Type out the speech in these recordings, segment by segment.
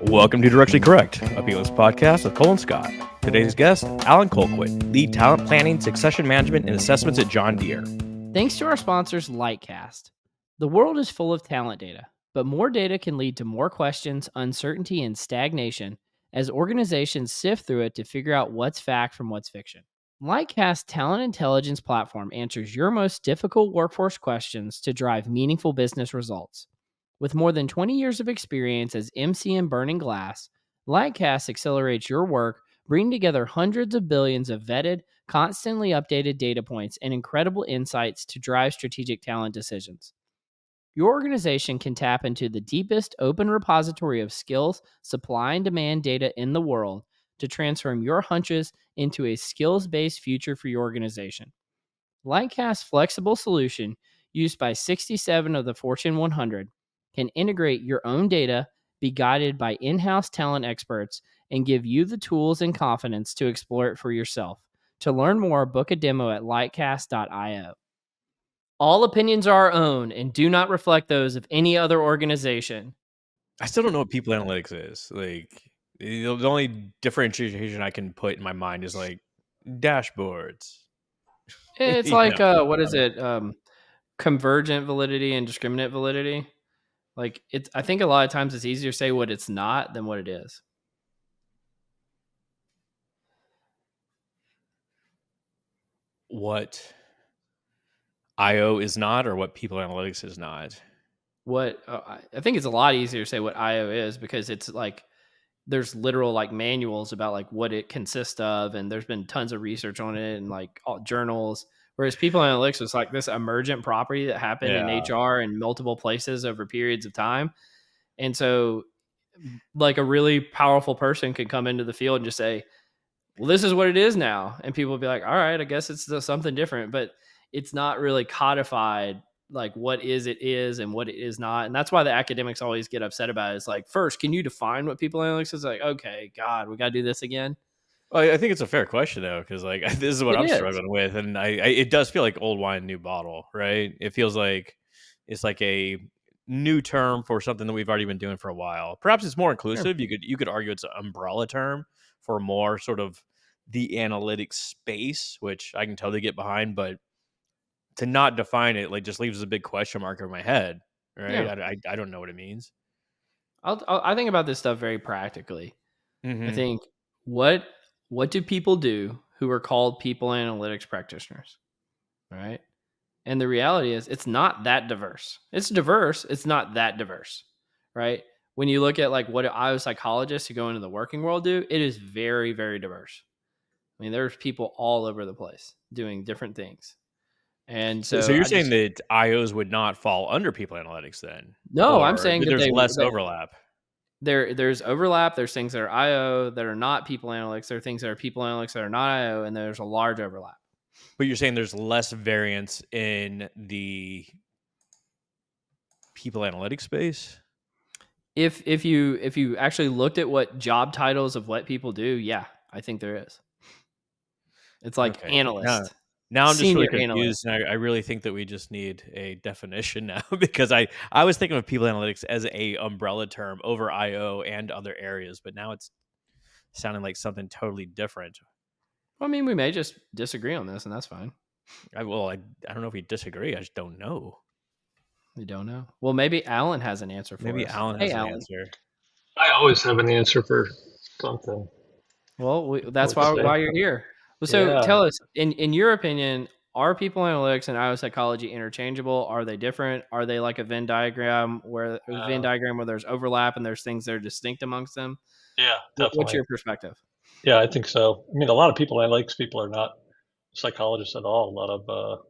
Welcome to Directionally Correct, a Peeless podcast with Cole and Scott. Today's guest, Alan Colquitt, lead talent planning, succession management, and assessments at John Deere. Thanks to our sponsors, Lightcast. The world is full of talent data, but more data can lead to more questions, uncertainty, and stagnation as organizations sift through it to figure out what's fact from what's fiction. Lightcast talent intelligence platform answers your most difficult workforce questions to drive meaningful business results. With more than 20 years of experience as MC in burning glass, Lightcast accelerates your work, bringing together hundreds of billions of vetted, constantly updated data points and incredible insights to drive strategic talent decisions. Your organization can tap into the deepest open repository of skills, supply, and demand data in the world to transform your hunches into a skills-based future for your organization. Lightcast's flexible solution, used by 67 of the Fortune 100, can integrate your own data, be guided by in-house talent experts, and give you the tools and confidence to explore it for yourself. To learn more, book a demo at lightcast.io. All opinions are our own and do not reflect those of any other organization. I still don't know what people analytics is. The only differentiation I can put in my mind is like dashboards. It's You like, know, what is it? Convergent validity and discriminant validity. Like, I think a lot of times it's easier to say what it's not than what it is. What IO is not, or what people analytics is not. What I think it's a lot easier to say what IO is, because it's like there's literal like manuals about like what it consists of, and there's been tons of research on it and like all journals. Whereas people analytics was like this emergent property that happened in Yeah. HR in multiple places over periods of time. And so like a really powerful person could come into the field and just say, well, this is what it is now. And people will be like, all right, I guess it's something different, but it's not really codified like what it is and what it is not. And that's why the academics always get upset about it. It's like, first, can you define what people analytics is? Like, okay, God, we got to do this again. Well, I think it's a fair question though, because like this is what It I'm is. struggling with, and it does feel like old wine, new bottle, right? It feels like it's like a new term for something that we've already been doing for a while. Perhaps it's more Sure. inclusive. You could argue it's an umbrella term for more sort of the analytics space, which I can totally get behind, but to not define it like just leaves a big question mark over my head, right? Yeah. I don't know what it means. I think about this stuff very practically. I Hmm. think what what do people do who are called people analytics practitioners, right? And the reality is it's not that diverse. It's diverse, it's not that diverse, right? When you look at like what IO psychologists who go into the working world do, it is very, very diverse. I mean, there's people all over the place doing different things. And So so you're I saying just that IOs would not fall under people analytics then, no, I'm or saying that that there's less overlap? there's overlap. There's things that are IO that are not people analytics. There are things that are people analytics that are not IO, and there's a large overlap. But you're saying there's less variance in the people analytics space? If you actually looked at what job titles of what people do, yeah, I think there is. It's like Okay. Now, analyst, now I'm just really senior analyst. confused, and I really think that we just need a definition now because I was thinking of people analytics as a umbrella term over IO and other areas, but now it's sounding like something totally different. I mean, we may just disagree on this, and that's fine. I don't know if we disagree. I just don't know. We don't know. Well, maybe Alan has an answer for Maybe us. Alan Hey, has an Alan. answer. I always have an answer for something, Well, I that's would say. why you're here. Well, so Yeah. tell us, in your opinion, are people analytics and IO psychology interchangeable? Are they different? Are they like a Venn Uh, diagram where there's overlap and there's things that are distinct amongst them? yeah, What's definitely. your perspective? Yeah, I think so. I mean, a lot of people analytics people are not psychologists at all. A lot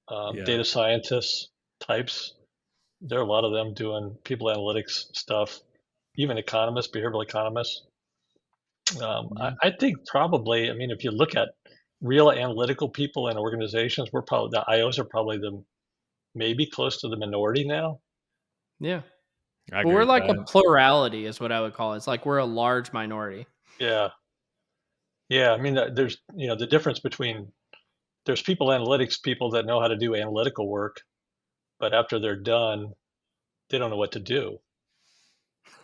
of Yeah. data scientists types. There are a lot of them doing people analytics stuff. Even economists, behavioral economists. Yeah. I think probably. I mean, if you look at real analytical people in organizations, we're probably the IOs are probably the maybe close to the minority now. Yeah. I But agree we're with like a that. plurality is what I would call it. It's like we're a large minority. Yeah, yeah. I mean, there's the difference between there's people analytics people that know how to do analytical work, but after they're done, they don't know what to do.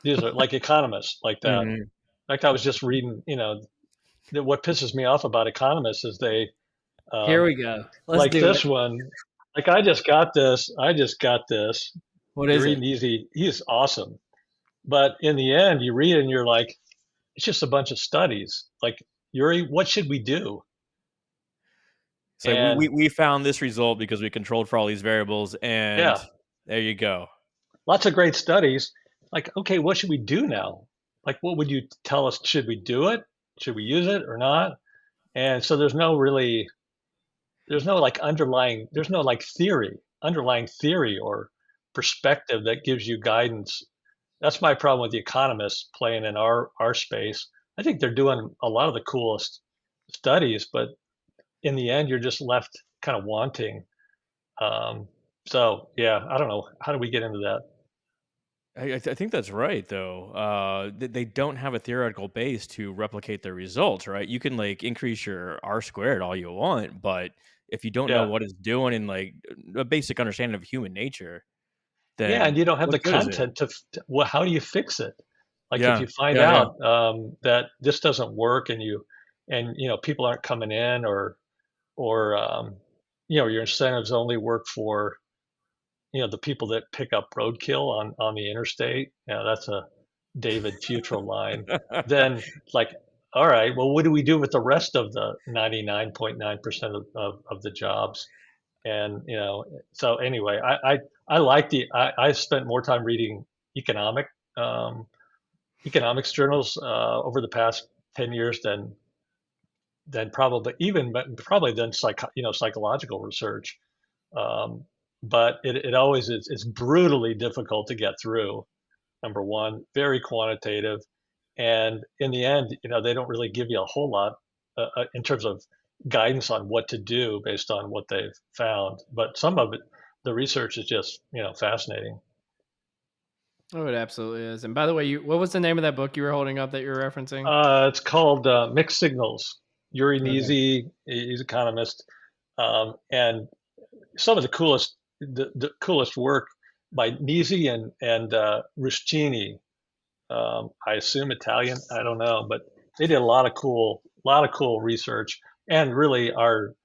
These are like economists like that. In Mhm. fact, I was just reading, what pisses me off about economists is they, Here um, we go. Let's like do it. this one, like I just got this. What You're is it? reading easy. He's awesome. But in the end, you read it and you're like, it's just a bunch of studies. Like, Yuri, what should we do? It's like And we found this result because we controlled for all these variables, and yeah, there you go. lots of great studies. Like, okay, what should we do now? Like, what would you tell us? Should we do it? Should we use it or not? And so there's no like there's no like underlying theory or perspective that gives you guidance. That's my problem with the economists playing in our space. I think they're doing a lot of the coolest studies, but in the end, you're just left kind of wanting. Um, so yeah, I don't know. How do we get into that? I think that's right, though. They don't have a theoretical base to replicate their results, right? You can like increase your R squared all you want, but if you don't know Yeah, what it's doing and like a basic understanding of human nature, yeah, and then you don't have what the good is it? content well, how do you fix it? Like if Yeah, you find yeah, yeah. out that this doesn't work, and people aren't coming in, or your incentives only work for the people that pick up roadkill on the interstate. That's a David Futrell line. Then, like, all right, well, what do we do with the rest of the 99.9% of the jobs? And so anyway, I like I spent more time reading economic um, economics journals over the past 10 years than probably than psychological research. um, but it always is, it's brutally difficult to get through. Number one, very quantitative, and in the end, they don't really give you a whole lot in terms of guidance on what to do based on what they've found. But some of it, the research is just fascinating. Oh, it absolutely is. And by the way, what was the name of that book you were holding up that you're referencing? It's called Mixed Signals. Yuri Okay. Nizi, he's an economist, and some of the coolest work by Nisi and Ruscini. I assume Italian. I don't know, but they did a lot of cool research, and really are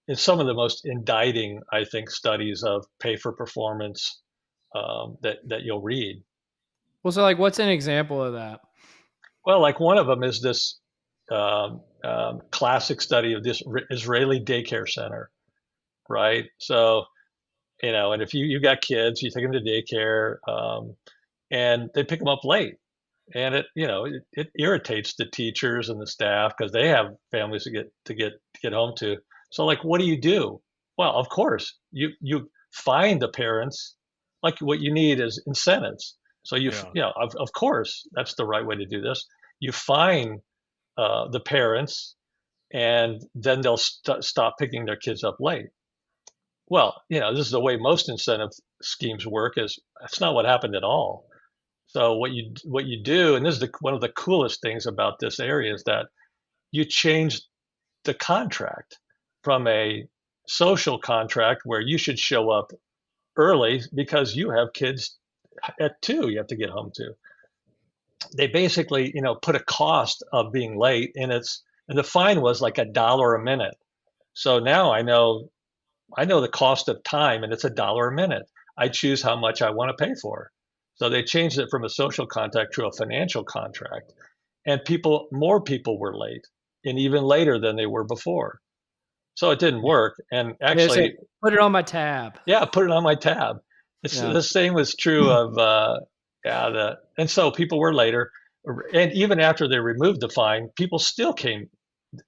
in some of the most indicting, I think, studies of pay for performance that you'll read. Well, so like, what's an example of that? Well, like one of them is this classic study of this Israeli daycare center, right? So and if you got kids, you take them to daycare, and they pick them up late, and it irritates the teachers and the staff because they have families to get home to. So like, what do you do? Well, of course, you find the parents. Like, what you need is incentives. So Yeah. of course, that's the right way to do this. You find the parents, and then they'll stop picking their kids up late. Well, this is the way most incentive schemes work. Is That's not what happened at all. So what you do, and this is one of the coolest things about this area, is that you change the contract from a social contract where you should show up early because you have kids at 2 you have to get home to. They basically, put a cost of being late, and the fine was like $1 a minute. So now I know the cost of time, and it's $1 a minute. I choose how much I want to pay for. So they changed it from a social contract to a financial contract, and more people were late, and even later than they were before. So it didn't work. And They say, actually, put it on my tab. yeah, put it on my tab. Yeah. The same was true of and so people were later, and even after they removed the fine, people still came.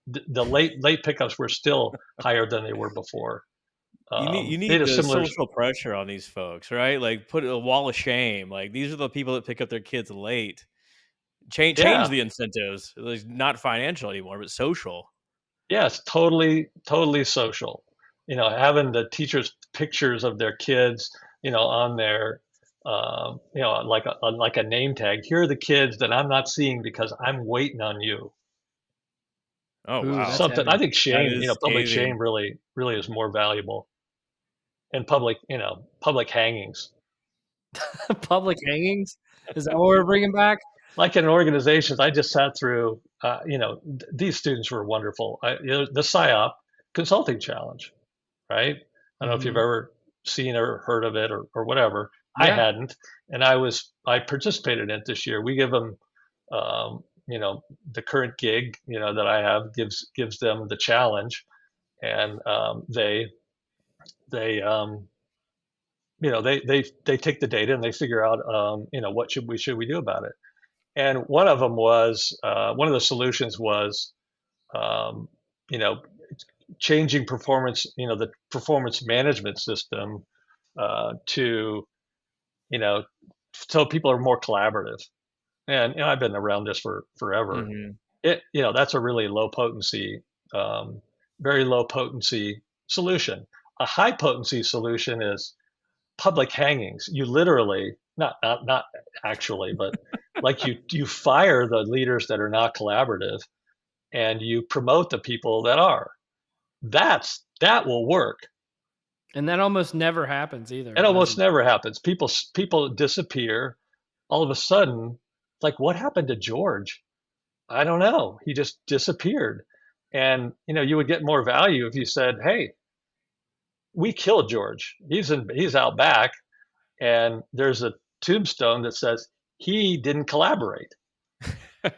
The late pickups were still higher than they were before. You They had need a the similar. social pressure on these folks, right? Like put a wall of shame. Like these are the people that pick up their kids late. Change Yeah, the incentives. Like not financial anymore, but social. yes, totally social. Having the teachers' pictures of their kids, on their, like a name tag. Here are the kids that I'm not seeing because I'm waiting on you. Oh Ooh, wow. that's Something I heavy. think That shame, is public shame scathing. really is more valuable, and public hangings. Public hangings? Is that what we're bringing back? Like in organizations, I just sat through, these students were wonderful. The PSYOP Consulting Challenge, right? I don't know if you've Mhm. ever seen or heard of it or whatever. I Yeah. hadn't, and I participated in it this year. We give them, um, you know, the current gig, that I have gives them the challenge, and they they take the data and they figure out, what should we do about it. And one of them was one of the solutions was, um, you know, changing performance, the performance management system to, you know, so people are more collaborative. And I've been around this for forever. Mhm. That's a really low potency, um, very low potency solution. A high potency solution is public hangings. You literally, not actually, but like you fire the leaders that are not collaborative and you promote the people that are. That will work. And that almost never happens either, It does almost it? never happens. People disappear. All of a sudden, it's like, what happened to George? I don't know. He just disappeared. And you would get more value if you said, "Hey, we killed George. He's out back, and there's a tombstone that says he didn't collaborate."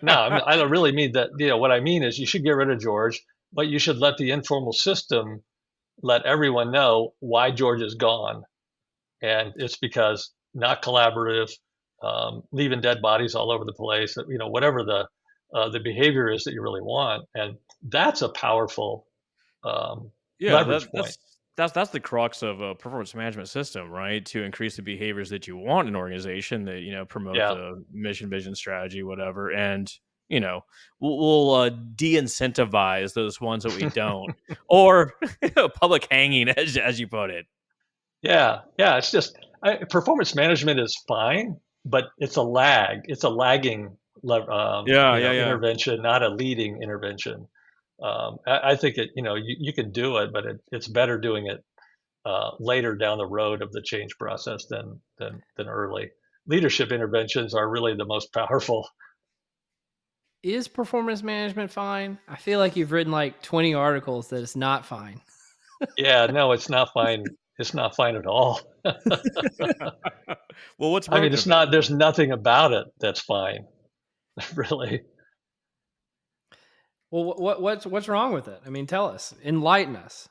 No, I don't really mean that. What I mean is you should get rid of George, but you should let the informal system let everyone know why George is gone, and it's because not collaborative, leaving dead bodies all over the place. Whatever the behavior is that you really want, and that's a powerful Yeah, leverage point. that's the crux of a performance management system, right? To increase the behaviors that you want in an organization that promote Yeah, the mission, vision, strategy, whatever, and you know we'll de-incentivize those ones that we don't, or public hanging, as you put it. yeah, yeah. It's just performance management is fine, but it's a lag. It's a lagging, Yeah, yeah, yeah. intervention, not a leading intervention. I think you can do it, but it's better doing it later down the road of the change process than early. Leadership interventions are really the most powerful. Is performance management fine? I feel like you've written like 20 articles that it's not fine. Yeah, no, it's not fine. It's not fine at all. Well, what's I mean, broken it's about not. There's nothing about it that's fine, really. Well, what's wrong with it? I mean, tell us, enlighten us.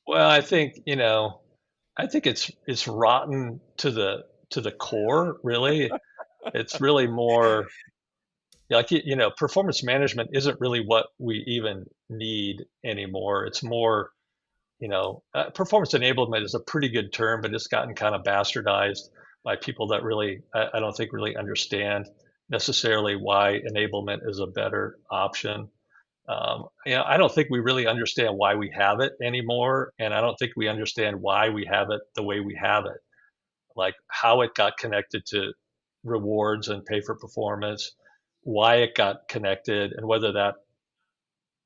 Well, I think it's rotten to the core. Really, it's really more like performance management isn't really what we even need anymore. It's more performance enablement is a pretty good term, but it's gotten kind of bastardized by people that really, I don't think really understand necessarily why enablement is a better option. I don't think we really understand why we have it anymore, and I don't think we understand why we have it the way we have it, like how it got connected to rewards and pay for performance, why it got connected, and whether that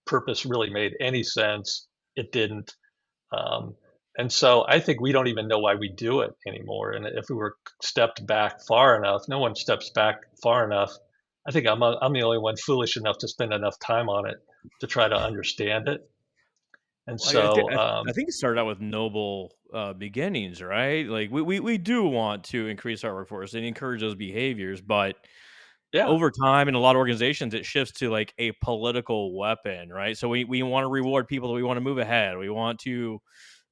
purpose really made any sense. It didn't. Um, and so I think we don't even know why we do it anymore. And if we were stepped back far enough, no one steps back far enough. I think I'm the only one foolish enough to spend enough time on it to try to understand it. And Like, so, I think it started out with noble beginnings, right? Like we do want to increase our workforce and encourage those behaviors, but yeah, over time in a lot of organizations, it shifts to like a political weapon, right? So we want to reward people that we want to move ahead. We want to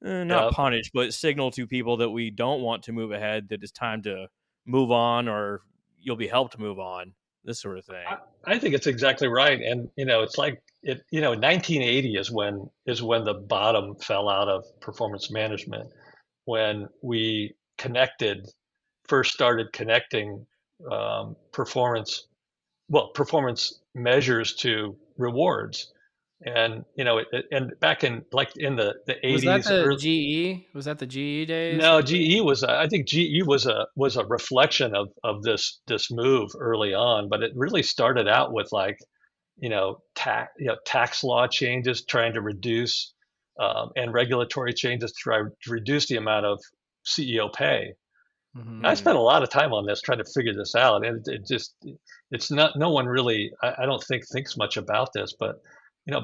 not yeah. punish, but signal to people that we don't want to move ahead that it's time to move on, or you'll be helped to move on. This sort of I, thing. I think it's exactly right. And it's like 1980 is when the bottom fell out of performance management, when we first started connecting performance performance measures to rewards. And and back in like in the Was that 80s, the GE? Was that the GE days? no, GE was I think GE was a reflection of this move early on, but it really started out with like tax law changes trying to reduce, and regulatory changes to try to reduce the amount of CEO pay. I Mm. spent a lot of time on this trying to figure this out, and it's not, no one really, I don't think thinks much about this, but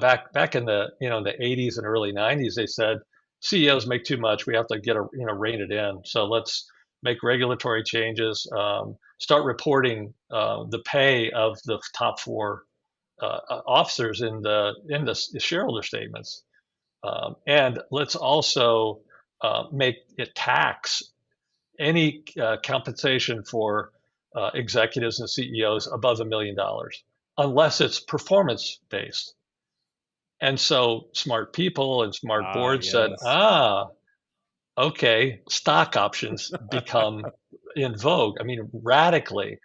back in the the 80s and early 90s, they said CEOs make too much, we have to get a rein it in. So let's make regulatory changes, start reporting the pay of the top four officers in the shareholder statements, and let's also make it tax any compensation for executives and CEOs above $1 million, unless it's performance based. And so smart people and smart Ah, boards said, yes. okay, stock options become in vogue. I mean, radically.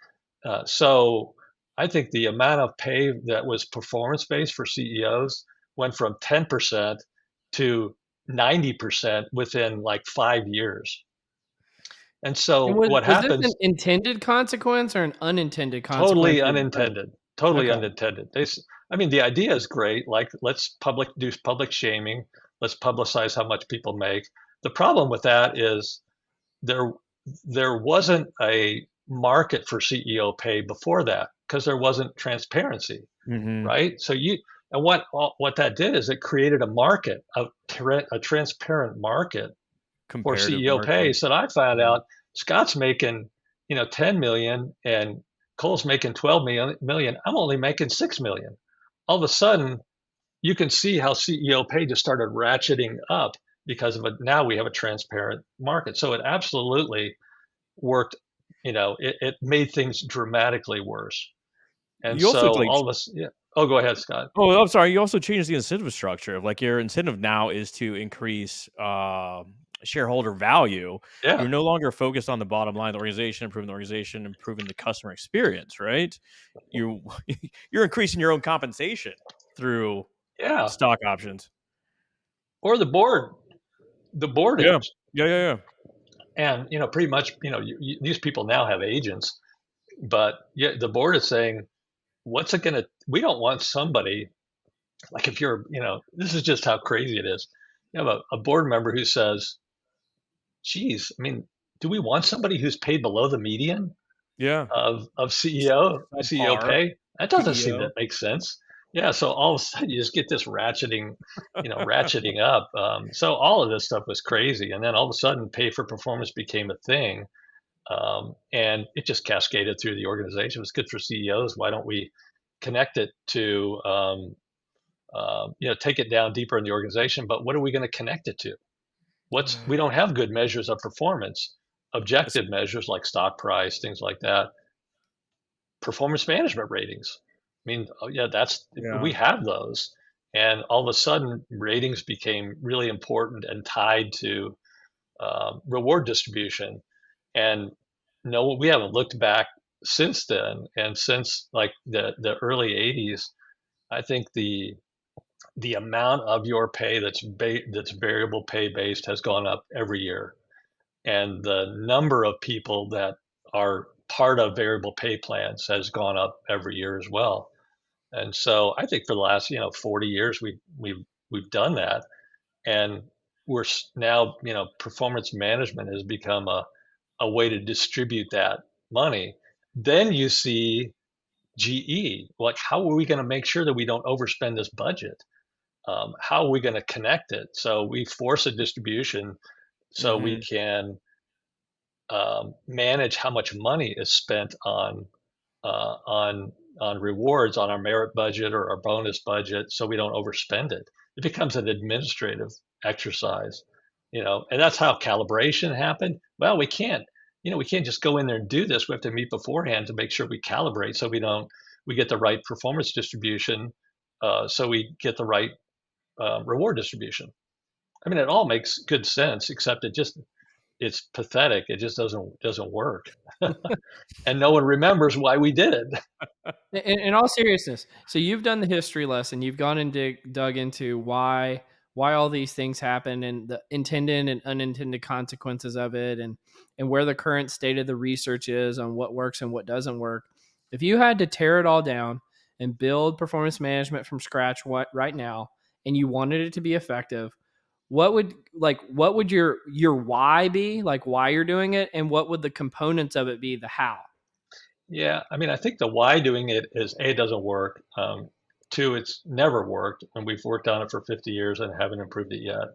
So I think the amount of pay that was performance based for CEOs went from 10% to 90% within like 5 years. And And so what was this an happens? intended consequence or an unintended consequence? Totally unintended. Totally Okay. unintended. I mean, the idea is great. Like, let's do public shaming. Let's publicize how much people make. The problem with that is there there wasn't a market for CEO pay before that because there wasn't transparency, Hmm. right? So what that did is it created a market, a transparent market for Comparative CEO pay. market. So I found Mm. out Scott's making, 10 million and Cole's making 12 million. I'm only making 6 million. All of a sudden, you can see how CEO pay just started ratcheting up because of it. Now we have a transparent market. So it absolutely worked. It made things dramatically worse. And You also so like all of us, yeah. Oh, go ahead, Scott. Oh, I'm sorry. You also changed the incentive structure of like your incentive now is to increase shareholder value. Yeah. You're no longer focused on the bottom line of the organization, improving the customer experience, right? You you're increasing your own compensation through Yeah. stock options. Or the board Yeah. is. Yeah, yeah, yeah. And, pretty much, these people now have agents, but yeah, the board is saying, what's it going to, we don't want somebody, like if you're, this is just how crazy it is. You have a board member who says, geez, I mean, do we want somebody who's paid below the median Yeah. of CEO Subpar pay? That doesn't seem to PEO. make sense. Yeah. So all of a sudden you just get this ratcheting up. So all of this stuff was crazy. And then all of a sudden pay for performance became a thing. And it just cascaded through the organization. It was good for CEOs. Why don't we connect it to, take it down deeper in the organization? But what are we going to connect it to? We don't have good measures of performance, It's- objective measures like stock price, things like that. Performance management ratings. I mean, oh, yeah, yeah. we have those, and all of a sudden, ratings became really important and tied to reward distribution. And no, we haven't looked back since then. And since like the early 80s, I think the amount of your pay that's variable pay based has gone up every year, and the number of people that are part of variable pay plans has gone up every year as well. And so I think for the last 40 years we've done that, and now performance management has become a way to distribute that money. Then you see GE, like, how are we going to make sure that we don't overspend this budget? How are we going to connect it? So we force a distribution so we Hmm. can manage how much money is spent uh, on on rewards on our merit budget or our bonus budget, so we don't overspend it. It becomes an administrative exercise, and that's how calibration happened. Well, we can't just go in there and do this. We have to meet beforehand to make sure we calibrate so we get the right performance distribution, so we get the right reward distribution. I mean, it all makes good sense, except it's pathetic. It just doesn't work, and no one remembers why we did it. In all seriousness, so you've done the history lesson. You've gone and dug into why all these things happen and the intended and unintended consequences of it, and where the current state of the research is on what works and what doesn't work. If you had to tear it all down and build performance management from scratch right now, and you wanted it to be effective, what would your why be? Like why you're doing it, and what would the components of it be? The how. Yeah, I mean, I think the why doing it is A, it doesn't work. Two, it's never worked, and we've worked on it for 50 years and haven't improved it yet.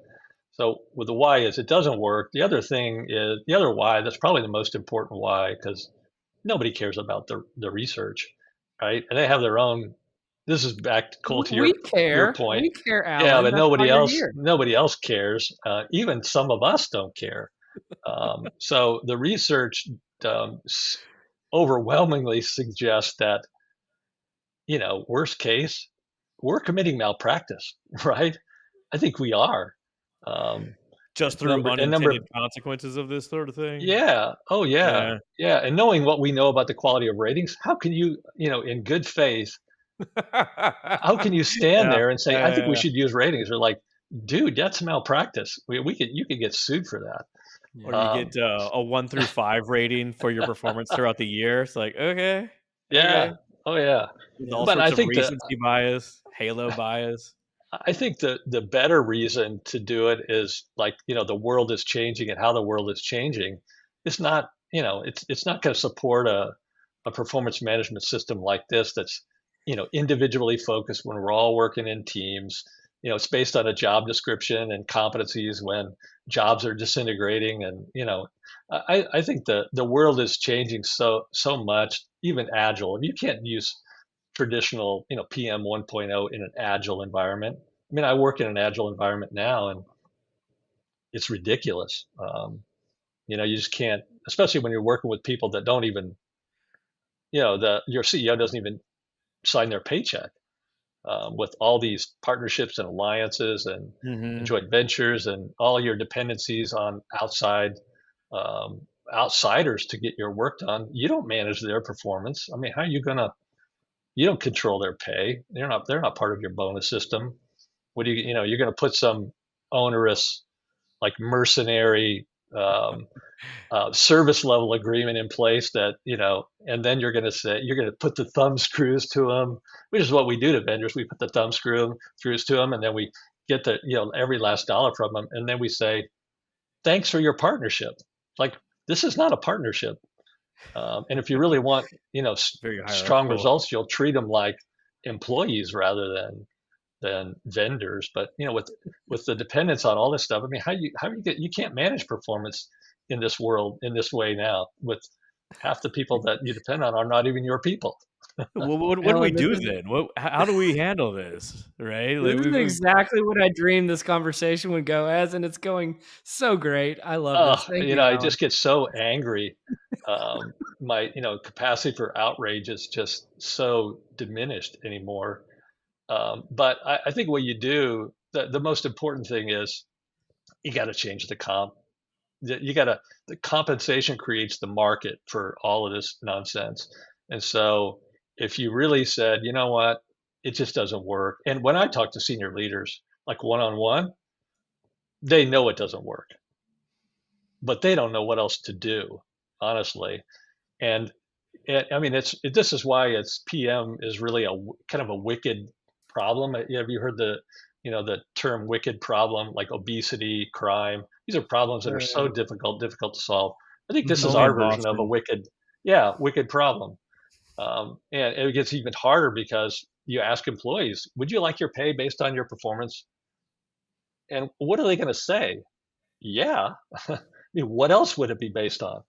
So with the why is it doesn't work. The other thing is the other why. That's probably the most important why because nobody cares about the research, right? And they have their own. This is back to Cole to We your care. point. We care, Yeah, Alan. but That's why you're here. nobody else cares. Even some of us don't care. So the research um, overwhelmingly suggests that worst case, we're committing malpractice, right? I think we are. Um, Just through number, unintended consequences of this sort of thing. yeah, oh yeah, Yeah. yeah. And knowing what we know about the quality of ratings, how can you, in good faith, how can you stand Yeah. there and say, I think we Yeah. should use ratings? Or like, dude, that's malpractice. You could get sued for that. Or Yeah. you get a 1 through 5 rating for your performance throughout the year. It's like, okay, Yeah, okay. oh yeah. With Yeah. all But sorts of recency bias, halo bias. I think the better reason to do it is like, the world is changing and how the world is changing. It's not, it's not going to support a performance management system like this that's, individually focused when we're all working in teams. It's based on a job description and competencies when jobs are disintegrating. And, I think the world is changing so much, even agile. You can't use traditional, PM 1.0 in an agile environment. I mean, I work in an agile environment now, and it's ridiculous. You just can't, especially when you're working with people that don't even, your CEO doesn't even sign their paycheck. With all these partnerships and alliances and Mhm. joint ventures and all your dependencies on um, outsiders to get your work done, you don't manage their performance. I mean, how are you gonna? You don't control their pay. They're not part of your bonus system. What do you're going to put some onerous, like mercenary service level agreement in place that, and then you're going to say, you're going to put the thumb screws to them, which is what we do to vendors. We put the thumb screws to them, and then we get every last dollar from them. And then we say, thanks for your partnership. Like, this is not a partnership. And if you really want, Very strong hierarchical. results, you'll treat them like employees rather than vendors. But with the dependence on all this stuff, I mean, how you can't manage performance in this world in this way now with half the people that you depend on are not even your people. Well, what do we Alan, this do is then? How do we handle this? Right? this Like is exactly what I dreamed this conversation would go as, and it's going so great. I love this. Oh, Thank you, I Alan. just get so angry. My capacity for outrage is just so diminished anymore. But I think what you do, the most important thing is you got to change the comp. You got to, the compensation creates the market for all of this nonsense. And so if you really said, you know what, it just doesn't work. And when I talk to senior leaders, like one on one, they know it doesn't work, but they don't know what else to do, honestly. And I mean, this is why it's PM is really kind of a wicked problem. Have you heard the term wicked problem, like obesity, crime? These are problems that are so difficult to solve. I think this Mhm. is only our in version of a Boston. wicked problem. And it gets even harder because you ask employees, would you like your pay based on your performance? And what are they going to say? Yeah. I mean, what else would it be based on?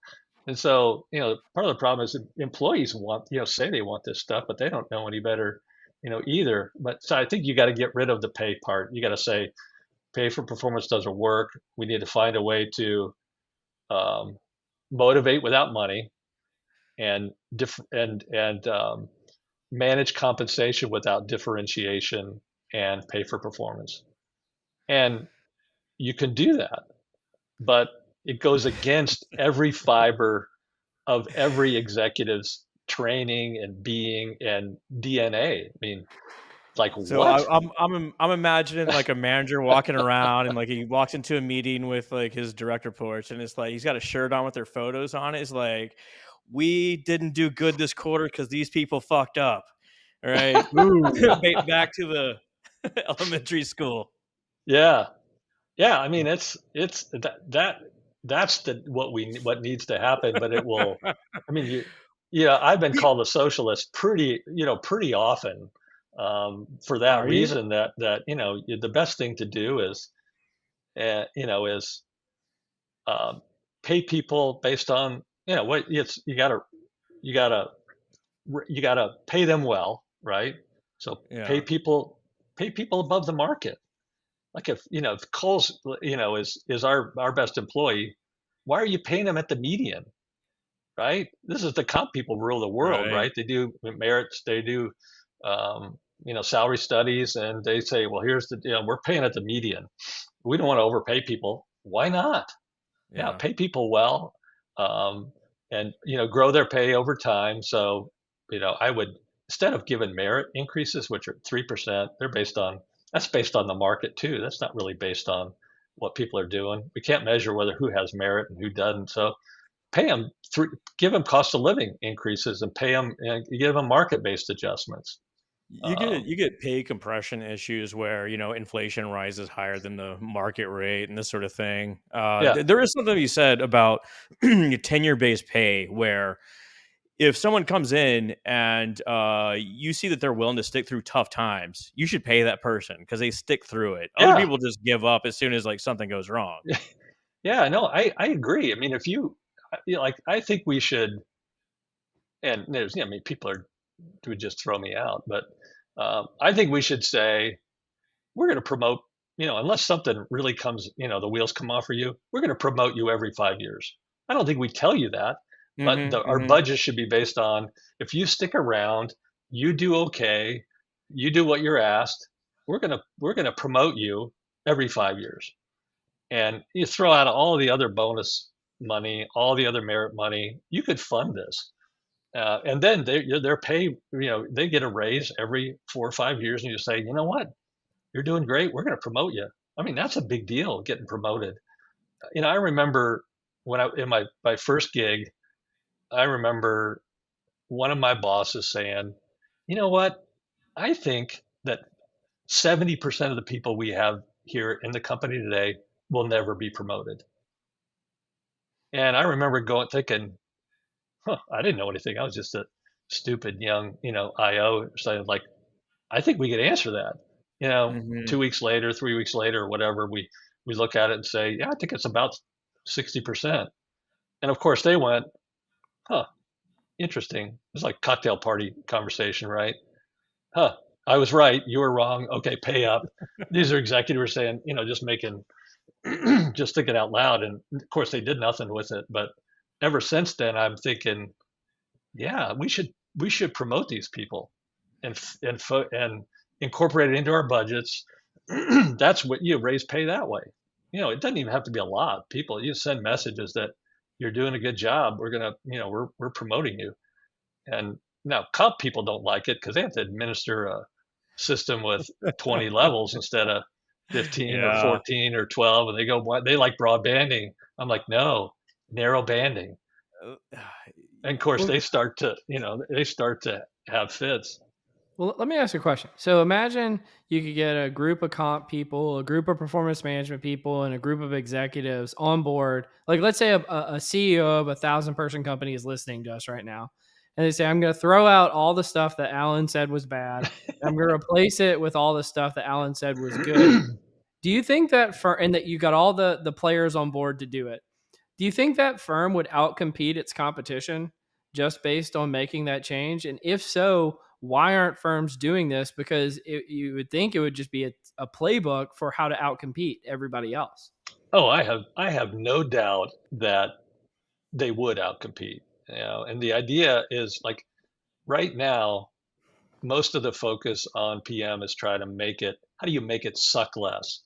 And so, part of the problem is that employees want, say they want this stuff, but they don't know any better, either. But so I think you got to get rid of the pay part. You got to say pay for performance doesn't work. We need to find a way to um, motivate without money and manage compensation without differentiation and pay for performance. And you can do that, but it goes against every fiber of every executive's training and being and DNA. I mean, like So what? I'm imagining like a manager walking around and like he walks into a meeting with like his direct reports and it's like he's got a shirt on with their photos on it. It's like we didn't do good this quarter because these people fucked up. All right. Ooh. Back to the elementary school. Yeah. Yeah, I mean, it's that's what needs to happen, but it will. I mean, yeah, I've been Ye called a socialist pretty often, for that Are you? reason. That the best thing to do is, is um, pay people based on what it's you gotta you gotta pay them well, right? So Yeah, pay people above the market. Like if Cole's is our best employee, why are you paying him at the median, right? This is the comp people rule the world, right. right? They do merits, they do salary studies, and they say, well, here's we're paying at the median. We don't want to overpay people. Why not? Yeah, Yeah. pay people well, um, and grow their pay over time. So I would, instead of giving merit increases, which are 3%, they're based on that's based on the market too. That's not really based on what people are doing. We can't measure whether who has merit and who doesn't. So pay them give them cost of living increases, and pay them and give them market based adjustments. Um, You get pay compression issues where, inflation rises higher than the market rate and this sort of thing. yeah, There is something to be said about tenure-based pay where if someone comes in and you see that they're willing to stick through tough times, you should pay that person because they stick through it. Other yeah, people just give up as soon as like something goes wrong. yeah. No, I agree. I mean, if you, like, I think we should, and I mean, people are would just throw me out. But I think we should say we're going to promote. Unless something really comes, the wheels come off for you, we're going to promote you every 5 years. I don't think we tell you that, but Hmm. our Hmm. budget should be based on if you stick around, you do okay, you do what you're asked. We're gonna promote you every 5 years, and you throw out all the other bonus money, all the other merit money. You could fund this, and then their pay, they get a raise every 4 or 5 years, and you say, you know what, you're doing great. We're going to promote you. I mean, that's a big deal, getting promoted. I remember when I in my first gig, I remember one of my bosses saying, you know what, I think that 70% of the people we have here in the company today will never be promoted. And I remember going thinking, huh, I didn't know anything. I was just a stupid young, IO. So like, I think we could answer that. You know, Hmm. 2 weeks later, 3 weeks later, or whatever, we look at it and say, yeah, I think it's about 60%. And of course, they went, huh, interesting. It's like cocktail party conversation, right? Huh, I was right. You were wrong. Okay, pay up. These are executives saying, just making, just thinking out loud. And of course, they did nothing with it. But ever since then, I'm thinking, yeah, we should promote these people and incorporate it into our budgets. That's what you raise pay that way. It doesn't even have to be a lot. People, you send messages that you're doing a good job. We're gonna, we're promoting you. And now comp people don't like it because they have to administer a system with 20 levels instead of 15 or Yeah. 14 or 12, and they go, "What? They like broad banding." I'm like, "No, narrow banding." Uh, And of course, Well, they start to have fits. well, let me ask you a question. So imagine you could get a group of comp people, a group of performance management people, and a group of executives on board. Like, let's say a CEO of 1,000 person company is listening to us right now, and they say, "I'm going to throw out all the stuff that Alan said was bad, and I'm going to replace it with all the stuff that Alan said was good." Do you think that and that you got all the players on board to do it? Do you think that firm would outcompete its competition just based on making that change? And if so, why aren't firms doing this? Because you would think it would just be a playbook for how to outcompete everybody else. Oh, I have no doubt that they would outcompete. And the idea is like right now, most of the focus on PM is trying to make it. How do you make it suck less,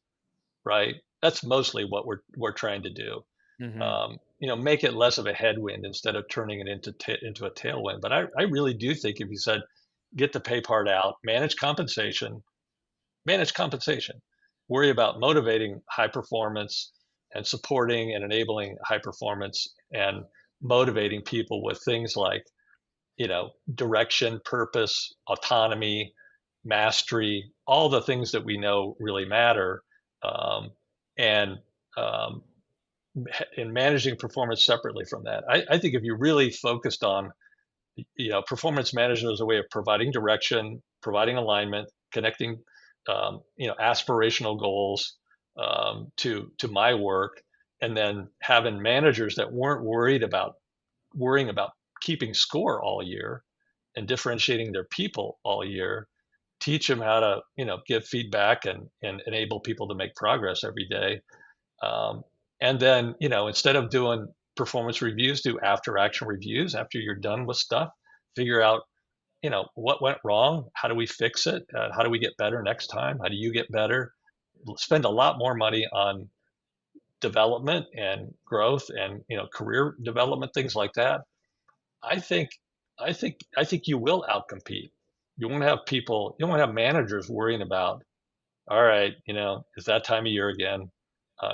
right? That's mostly what we're trying to do. Hmm. Make it less of a headwind instead of turning it into a tailwind. But I really do think if you said get the pay part out, manage compensation, worry about motivating high performance and supporting and enabling high performance and motivating people with things like, direction, purpose, autonomy, mastery, all the things that we know really matter. Um, and in managing performance separately from that. I think if you really focused on, performance management as a way of providing direction, providing alignment, connecting, aspirational goals to my work, and then having managers that weren't worrying about keeping score all year and differentiating their people all year, teach them how to, give feedback and enable people to make progress every day. And then, instead of doing performance reviews, do after action reviews after you're done with stuff. Figure out, what went wrong. How do we fix it? How do we get better next time? How do you get better? Spend a lot more money on development and growth and career development, things like that. I think, I think you will outcompete. You won't have people. You won't have managers worrying about, all right, it's that time of year again.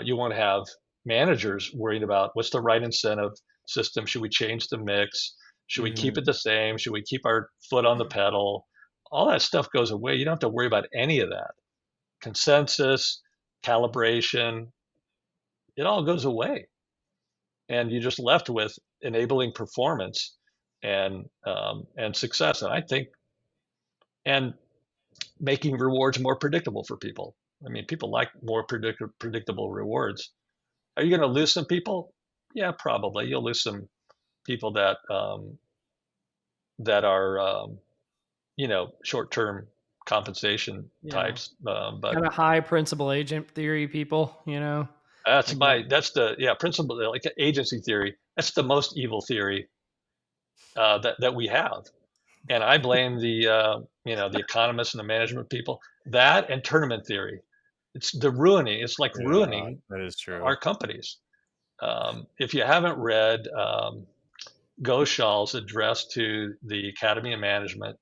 You won't have managers worried about what's the right incentive system. Should we change the mix? Should we keep Mhm. it the same? Should we keep our foot on the pedal? All that stuff goes away. You don't have to worry about any of that. Consensus, calibration, it all goes away. And you're just left with enabling performance and success. And I think, and making rewards more predictable for people. I mean, people like more predictable rewards. Are you going to lose some people? Yeah, probably. You'll lose some people that are short-term compensation Yeah. types. But Kind of high principal agent theory people, like that's the principle, like agency theory. That's the most evil theory that we have. And I blame the economists and the management people. That and tournament theory. It's the ruining. It's like Yeah, ruining that is true. our companies. If you haven't read Ghoshall's address to the Academy of Management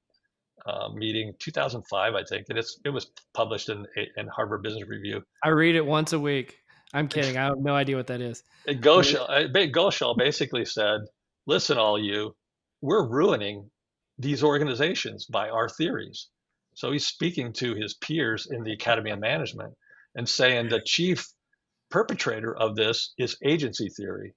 meeting 2005, I think, and it was published in Harvard Business Review. I read it once a week. I'm kidding. I have no idea what that is. Ghoshal basically said, "Listen, all you, we're ruining these organizations by our theories." So he's speaking to his peers in the Academy of Management and saying the chief perpetrator of this is agency theory,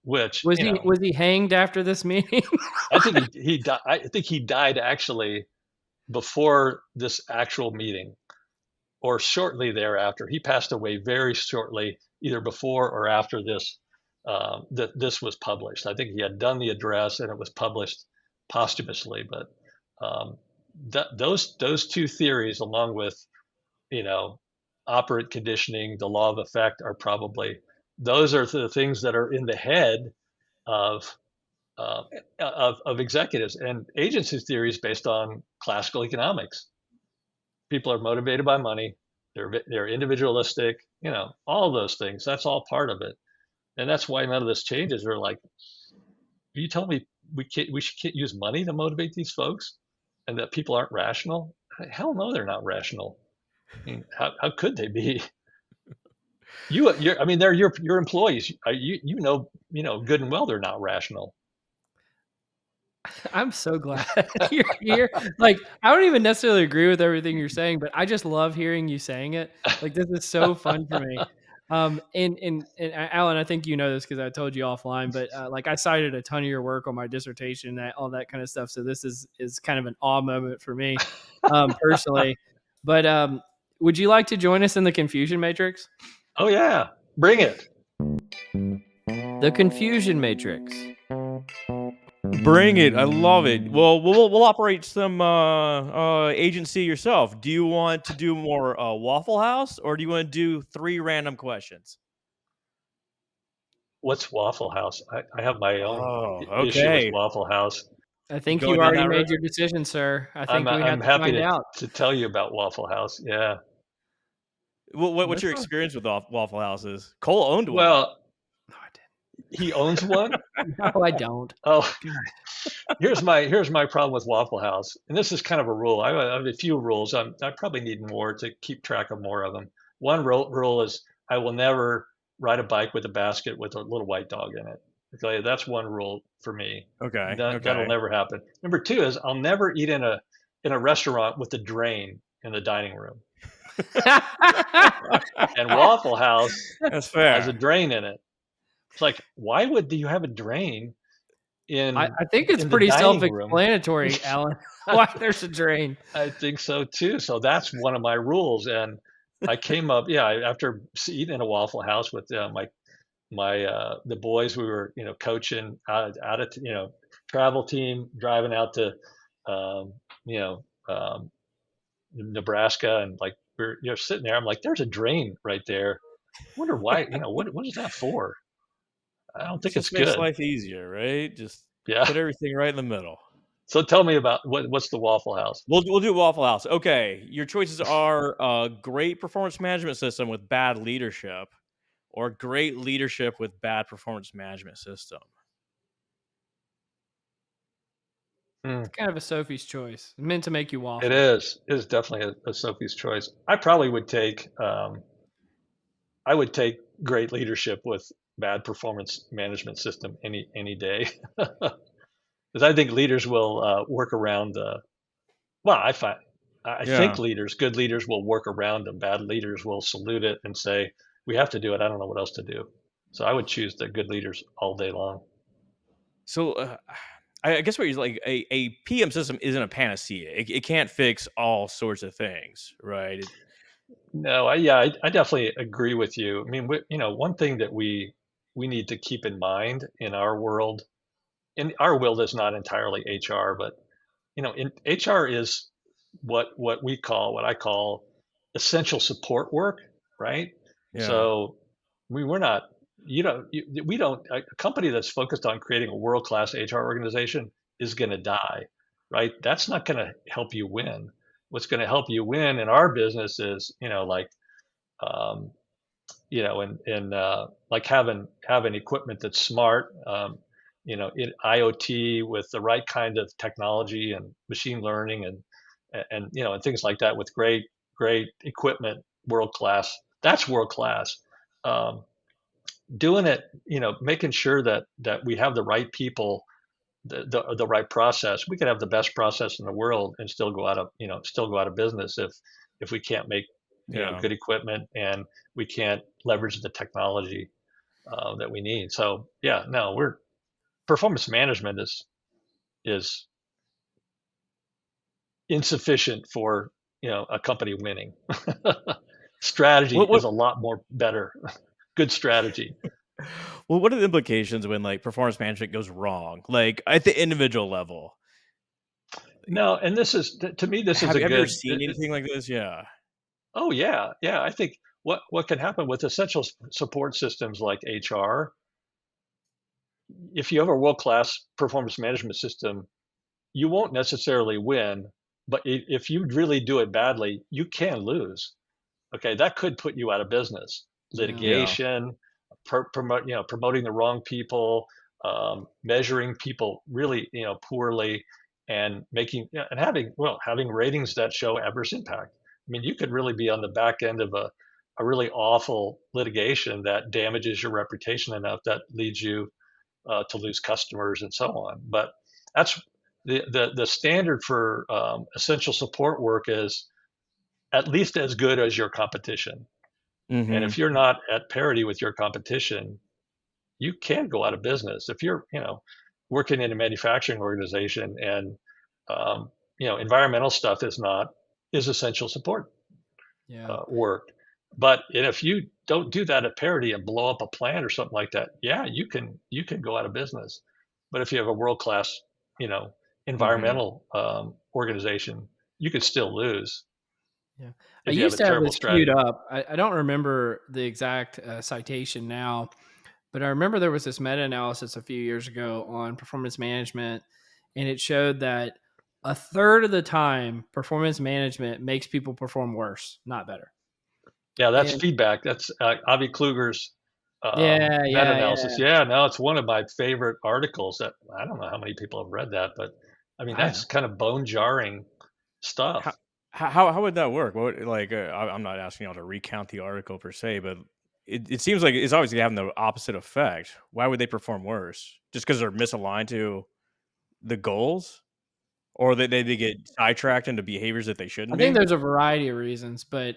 which Was he hanged after this meeting? I think he died. I think he died actually before this actual meeting or shortly thereafter. He passed away very shortly, either before or after this was published. I think he had done the address and it was published posthumously. But um, those two theories, along with you know operant conditioning, the law of effect, are probably those are the things that are in the head of uh, of executives. And agency theory is based on classical economics. People are motivated by money. They're individualistic. All of those things. That's all part of it, and that's why none of this changes. They're like, you tell me can't use money to motivate these folks, and that people aren't rational? Hell no, they're not rational. I mean, how could they be? I mean, they're your employees. You know good and well they're not rational. I'm so glad you're here. Like, I don't even necessarily agree with everything you're saying, but I just love hearing you saying it. Like, this is so fun for me. And Alan, I think you know this because I told you offline, but like I cited a ton of your work on my dissertation, all that kind of stuff. So this is kind of an awe moment for me, personally. But would you like to join us in the confusion matrix? Oh yeah, bring it. The confusion matrix. Bring it. I love it. Well, we'll operate some agency yourself. Do you want to do more Waffle House, or do you want to do 3 random questions? What's Waffle House? I have my own Oh, issue with okay. Waffle House. I think you Going down already that road? made your decision, sir. I I'm think we have I'm to happy find out. to tell you about Waffle House. Yeah. What's Let's your go. experience with Waffle Houses? Cole owned one. Well, No, I he owns one. didn't. No, I don't. Oh, God. here's my problem with Waffle House, and this is kind of a rule. I have a few rules. I probably need more to keep track of more of them. One rule is I will never ride a bike with a basket with a little white dog in it. Okay, that's one rule for me. Okay. That'll Okay. never happen. Number two is I'll never eat in a restaurant with a drain in the dining room. And Waffle House That's has a fair. drain in it. It's like, why would you have a drain I think it's in the pretty dining room? self-explanatory, Alan, why there's a drain. I think so too. So that's one of my rules. And I came up, yeah, after eating in a Waffle House with the boys, we were coaching out of travel team driving out to um, you know Nebraska, and like we're sitting there. I'm like, there's a drain right there. Wonder why? What is that for? I don't think it's Just makes good. life easier, right? Just Yeah. put everything right in the middle. So tell me about what's the Waffle House? We'll do Waffle House. Okay, your choices are a great performance management system with bad leadership, or great leadership with bad performance management system. Hmm. It's kind of a Sophie's choice, meant to make you It waffle. is. It is definitely a Sophie's choice. I probably would take. I would take great leadership with bad performance management system any day, because I think leaders will work around the. Well, I think Yeah. good leaders will work around them. Bad leaders will salute it and say, "We have to do it. I don't know what else to do." So I would choose the good leaders all day long. So I guess what you're like a PM system isn't a panacea. It can't fix all sorts of things, right? No, I definitely agree with you. I mean, one thing that we need to keep in mind in our world, and our world is not entirely HR, but in HR is what I call essential support work, right? Yeah. So we're not, we don't, a company that's focused on creating a world-class HR organization is going to die, right? That's not going to help you win. What's going to help you win in our business is, like, um, like having equipment that's smart, in IoT with the right kind of technology and machine learning and things like that with great equipment, world class. That's world class. Um, Doing it, making sure that we have the right people, the right process. We could have the best process in the world and still go out of business if we can't make Yeah. good equipment and we can't leverage the technology that we need. So yeah, no, we're performance management is insufficient for a company winning. Strategy is What a lot more better. Good strategy. well, what are the implications when like performance management goes wrong? Like at the individual level. No, and to me this is a Have you ever good. seen anything like this? Yeah. Oh yeah, yeah. I think what can happen with essential support systems like HR, if you have a world class performance management system, you won't necessarily win, but if you really do it badly, you can lose. Okay, that could put you out of business. Yeah. Yeah. Litigation, promoting the wrong people, measuring people really, poorly, and making yeah, and having ratings that show adverse impact. I mean, you could really be on the back end of a really awful litigation that damages your reputation enough that leads you to lose customers and so on. But that's the standard for essential support work is at least as good as your competition. And if Mhm. you're not at parity with your competition, you can go out of business. If you're, working in a manufacturing organization and, environmental stuff is essential support Yeah. work. But if you don't do that at parity and blow up a plant or something like that, yeah, you can go out of business. But if you have a world class, you know, Mhm. environmental organization, you could still lose Yeah. I if you have used a to have terrible this queued strategy. up. I don't remember the exact citation now, but I remember there was this meta analysis a few years ago on performance management, and it showed that a third of the time, performance management makes people perform worse, not better. Yeah, that's And feedback. That's Avi Kluger's yeah, yeah, meta-analysis. yeah. Yeah, no, it's one of my favorite articles that I don't know how many people have read that, but I mean, I that's have. kind of bone-jarring How stuff. how would that work? What like I'm not asking y'all to recount the article per se, but it seems like it's obviously having the opposite effect. Why would they perform worse? Just because they're misaligned to the goals, or that they get sidetracked into behaviors that they I shouldn't think be? there's a variety of reasons, but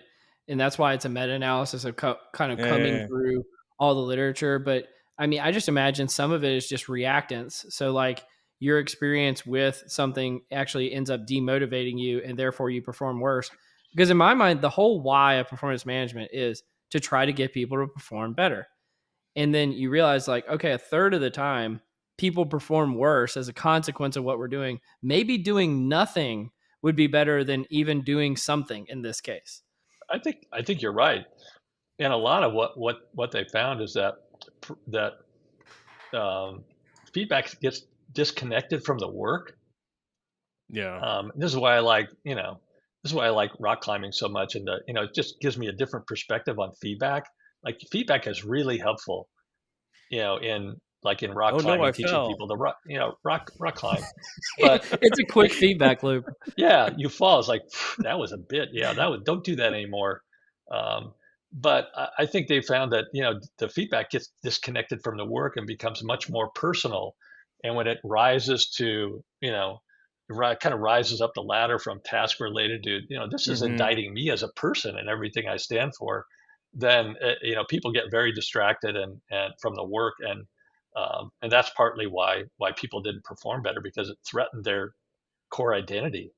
and that's why it's a meta-analysis of kind of Yeah, yeah, coming yeah. through all the literature. But I mean, I just imagine some of it is just reactance. So like your experience with something actually ends up demotivating you, and therefore you perform worse. Because in my mind, the whole why of performance management is to try to get people to perform better. And then you realize, like, okay, a third of the time people perform worse as a consequence of what we're doing. Maybe doing nothing would be better than even doing something in this case. I think you're right. And a lot of what they found is that that um, feedback gets disconnected from the work. Yeah. This is why I like, this is why I like rock climbing so much, and it just gives me a different perspective on feedback. Like feedback is really helpful, in rock Oh no, climbing, I teaching fell. people to rock climb. But It's a quick feedback loop. yeah, you fall. It's like that was a bit. Yeah, that was. Don't do that anymore. Um, but I think they found that the feedback gets disconnected from the work and becomes much more personal. And when it rises to kind of rises up the ladder from task related to this is Mhm. indicting me as a person and everything I stand for, then people get very distracted and from the work, and that's partly why people didn't perform better, because it threatened their core identity.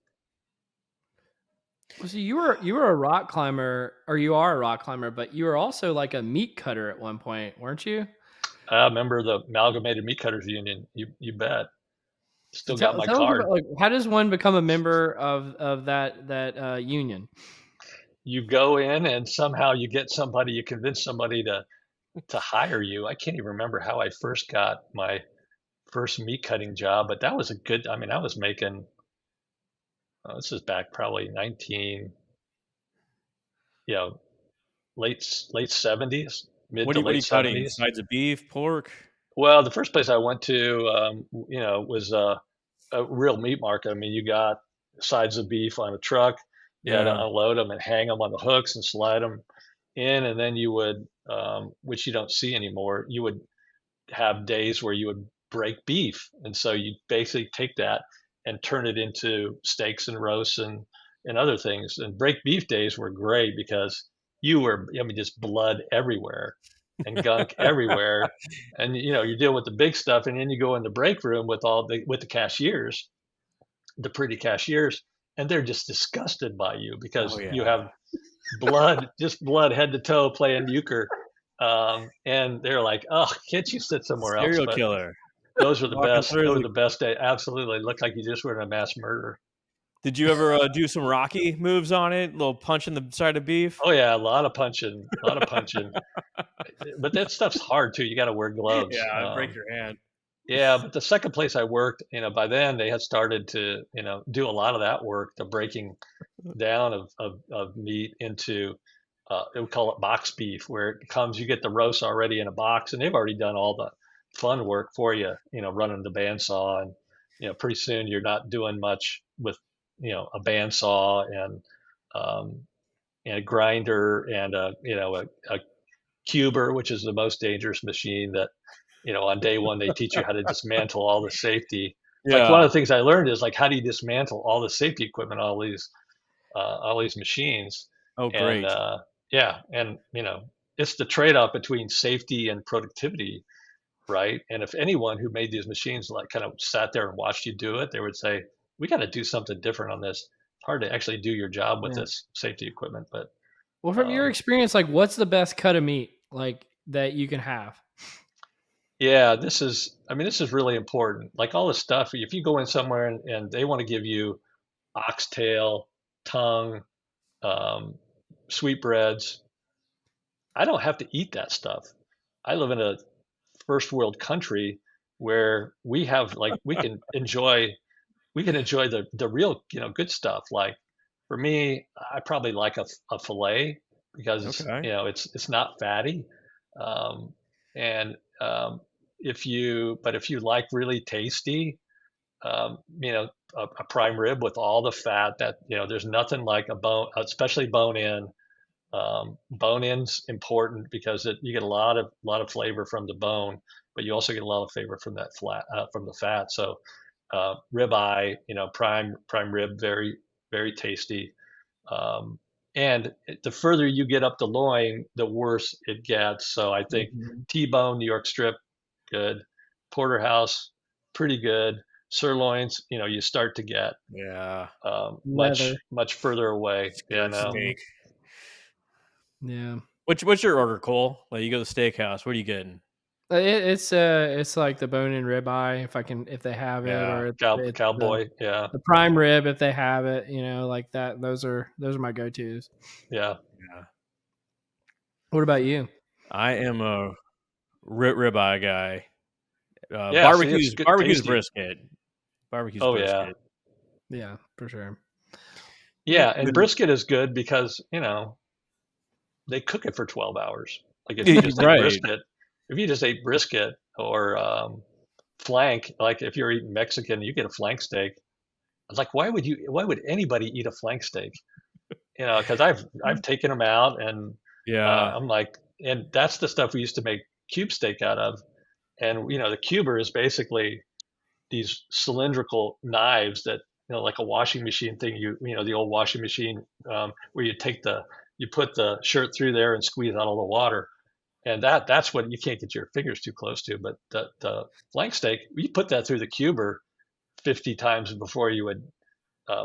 So you were a rock climber, or you are a rock climber, but you were also like a meat cutter at one point, weren't you? I remember the Amalgamated Meat Cutters Union. You bet. So Still got tell my tell us about, card. like, how does one become a member of that union? You go in and somehow you get somebody, you convince somebody to hire you. I can't even remember how I first got my first meat cutting job, but that was a good. I mean, I was making. This is back probably 19, you know, late 70s, mid What to are late you cutting? 70s. Sides of beef, pork? Well, the first place I went to, was a real meat market. I mean, you got sides of beef on a truck. You had to Yeah. unload them and hang them on the hooks and slide them in, and then you would, which you don't see anymore. You would have days where you would break beef, and so you basically take that and turn it into steaks and roasts and other things. And break beef days were great because I mean, just blood everywhere and gunk everywhere, and you deal with the big stuff, and then you go in the break room with the cashiers, the pretty cashiers, and they're just disgusted by you Oh because you yeah. have blood, just blood head to toe playing euchre. And they're like, "Oh, can't you sit somewhere else?" Serial But killer. those were the Walking best. through Those were the the best day. Absolutely, looked like you just were in a mass murder. Did you ever, do some Rocky moves on it? Little punch in the side of beef? Oh yeah, a lot of punching, a lot of punching. But that stuff's hard too. You got to wear gloves. Yeah, I'd break your hand. Yeah, but the second place I worked, by then they had started to, do a lot of that work, the breaking down of meat into, they would call it box beef, where it comes, you get the roast already in a box, and they've already done all the fun work for you, running the bandsaw, and pretty soon you're not doing much with, a bandsaw um, and a grinder and a cuber, which is the most dangerous machine that, on day one they teach you how to dismantle all the safety. Like one Yeah. of the things I learned is like, how do you dismantle all the safety equipment, all these machines, Oh, and great. yeah, and it's the trade-off between safety and productivity, right? And if anyone who made these machines like kind of sat there and watched you do it, they would say, we got to do something different on this. It's hard to actually do your job with Yeah. this safety equipment, but Well, from your um, experience, like, what's the best cut of meat like that you can have? yeah, this is really important. Like all this stuff, if you go in somewhere and they want to give you oxtail, tongue, um, sweetbreads, I don't have to eat that stuff. I live in a first world country where we have like we can enjoy the real good stuff. Like for me, I probably like a fillet because Okay. it's not fatty, um, and if you like really tasty, a prime rib with all the fat, that there's nothing like a bone, especially bone in. Bone in's important because you get a lot of flavor from the bone, but you also get a lot of flavor from that from the fat. So rib eye, prime rib, very very tasty. Um, And the further you get up the loin, the worse it gets. So I think Mhm. T-bone, New York strip, good. Porterhouse, pretty good. Sirloins, you start to get Yeah. much Leather. much further away. Yeah, Good no. Mhm. steak. Yeah. What's your order, Cole? Like you go to the steakhouse, what are you getting? It's like the bone-in ribeye if they have it, Yeah. or it's Cowboy, yeah, the prime rib if they have it, like that. Those are my go-tos. yeah, Yeah. What about you? I am a ribeye guy. yeah. See, it's good, Barbecue's tasty. brisket. Barbecue's Oh yeah, brisket. Yeah, for sure. yeah. And The- brisket is good because they cook it for 12 hours. Like if you just ate right. brisket, if you just ate brisket or flank, like if you're eating Mexican, you get a flank steak. I was like, why would anybody eat a flank steak? Because I've taken them out and Yeah. I'm like, and that's the stuff we used to make cube steak out of. And the cuber is basically these cylindrical knives that like a washing machine thing. The old washing machine where you put the shirt through there and squeeze out all the water, and that's what you can't get your fingers too close to. But the flank steak, you put that through the cuber 50 times before you would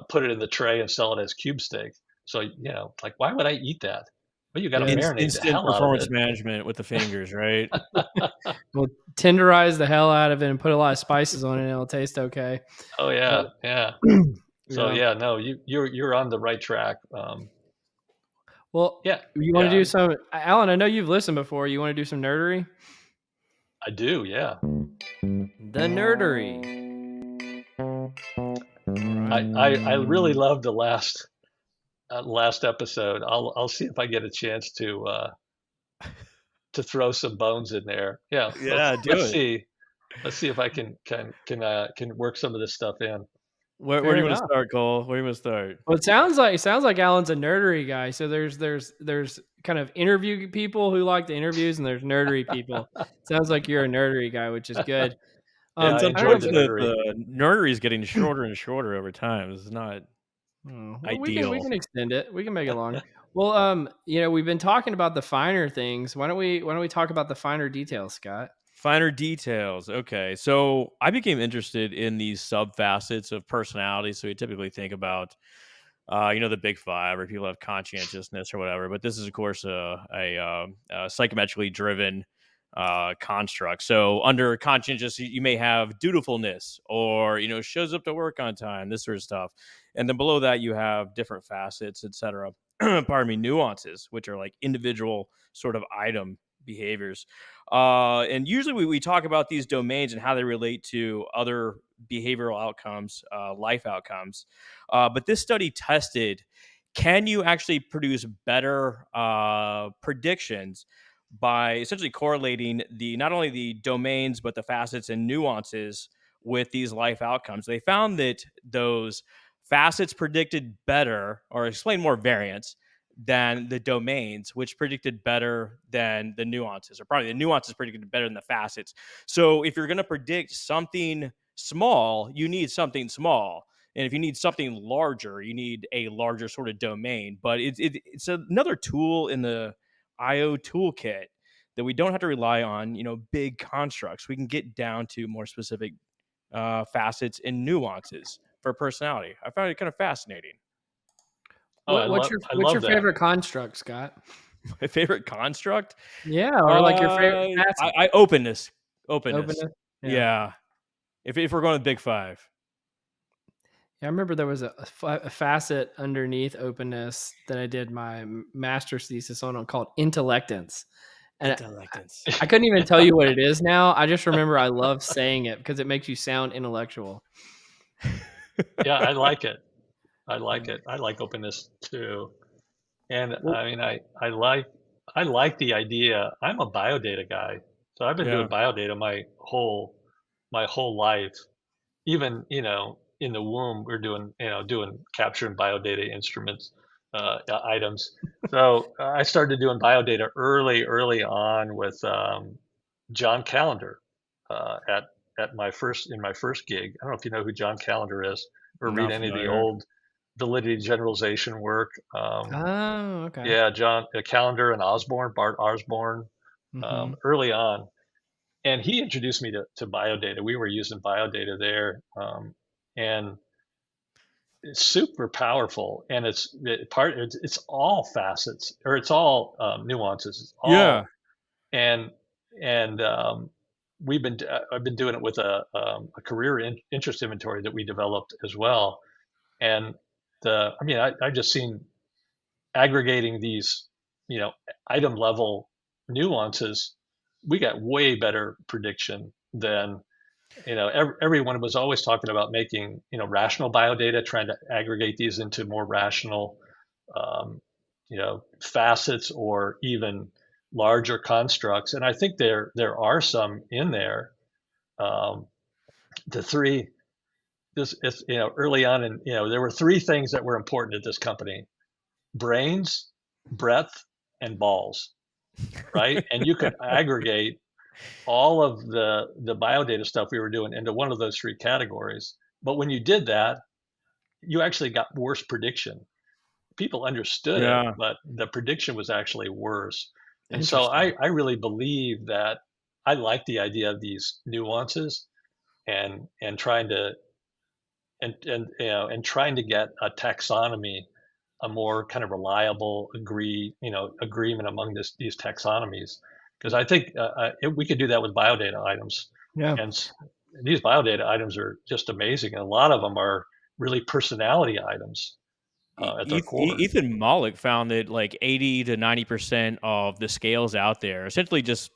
put it in the tray and sell it as cube steak. So like why would I eat that? Well, you got to Yeah. marinate the Instant hell out of performance it. management with the fingers, right? We'll tenderize the hell out of it and put a lot of spices on it, and it'll taste okay. Oh But yeah, yeah. So yeah. yeah, no, you're on the right track. Well, Yeah, you want to yeah, do some, Alan? I know you've listened before. You want to do some nerdery? I do. Yeah, The nerdery. All I right. I really loved the last episode. I'll see if I get a chance to throw some bones in there. Yeah, let's Yeah, do let's it. see let's see if I can work some of this stuff in. Where do Fair you want to enough. start, Cole? Where do you want to start? Well, it sounds like Alan's a nerdery guy. So there's kind of interview people who like the interviews, and there's nerdery people. Sounds like you're a nerdery guy, which is good. Yeah, It's I I don't know. enjoyed the unfortunate nerdery. the nerdery is getting shorter and shorter over time. This is not Well, we ideal. can extend it. We can make it longer. Well, we've been talking about the finer things. Why don't we talk about the finer details, Scott? Finer details. Okay. So I became interested in these sub facets of personality. So we typically think about, the big five, or people have conscientiousness or whatever. But this is, of course, a psychometrically driven construct. So under conscientious, you may have dutifulness, or shows up to work on time, this sort of stuff. And then below that, you have different facets, etc. Pardon me, nuances, which are like individual sort of item behaviors. And usually we talk about these domains and how they relate to other behavioral outcomes, life outcomes. But this study tested, can you actually produce better predictions by essentially correlating the not only the domains but the facets and nuances with these life outcomes? They found that those facets predicted better or explained more variance than the domains, which predicted better than the nuances, or probably the nuances predicted better than the facets. So if you're going to predict something small, you need something small. And if you need something larger, you need a larger sort of domain. But it's another tool in the IO toolkit that we don't have to rely on, big constructs. We can get down to more specific facets and nuances for personality. I found it kind of fascinating. Oh, What, what's your I what's your love that. favorite construct, Scott? My favorite construct? Yeah, or like your favorite facet? I openness. Openness. Openness. Yeah. Yeah. If we're going to big five. Yeah, I remember there was a facet underneath openness that I did my master's thesis on called intellectance. And Intellectance. I couldn't even tell you what it is now. I just remember I love saying it because it makes you sound intellectual. Yeah, I like it. I like Yeah. it. I like openness too. And Well, I mean, I like the idea. I'm a biodata guy, so I've been Yeah. doing biodata my whole life. Even in the womb, we're doing capturing biodata instruments, items. So I started doing biodata early on with John Calendar at my first gig. I don't know if you know who John Calendar is, or I'm read not any of the familiar. old validity generalization work. Oh, okay. Yeah, John Callender and Osborne, Bart Osborne, Mhm. early on, and he introduced me to biodata. We were using biodata there, and it's super powerful, and it's all facets, or it's all nuances. It's Yeah. all and and I've been doing it with a career interest inventory that we developed as well. And I just seen aggregating these, you know, item level nuances. We got way better prediction than, everyone was always talking about making, rational biodata, trying to aggregate these into more rational, um, facets or even larger constructs. And I think there are some in there. Um, the three, this, it's, early on, and there were three things that were important at this company: brains, breadth, and balls. Right, and you could aggregate all of the biodata stuff we were doing into one of those three categories. But when you did that, you actually got worse prediction. People understood it, Yeah. but the prediction was actually worse. And so Interesting. I really believe that I like the idea of these nuances, and trying to and trying to get a taxonomy, a more kind of reliable agreement among these taxonomies. Because I think we could do that with biodata items, Yeah. and these biodata items are just amazing. And a lot of them are really personality items at their core. Ethan Mollick found that like 80 to 90% of the scales out there essentially just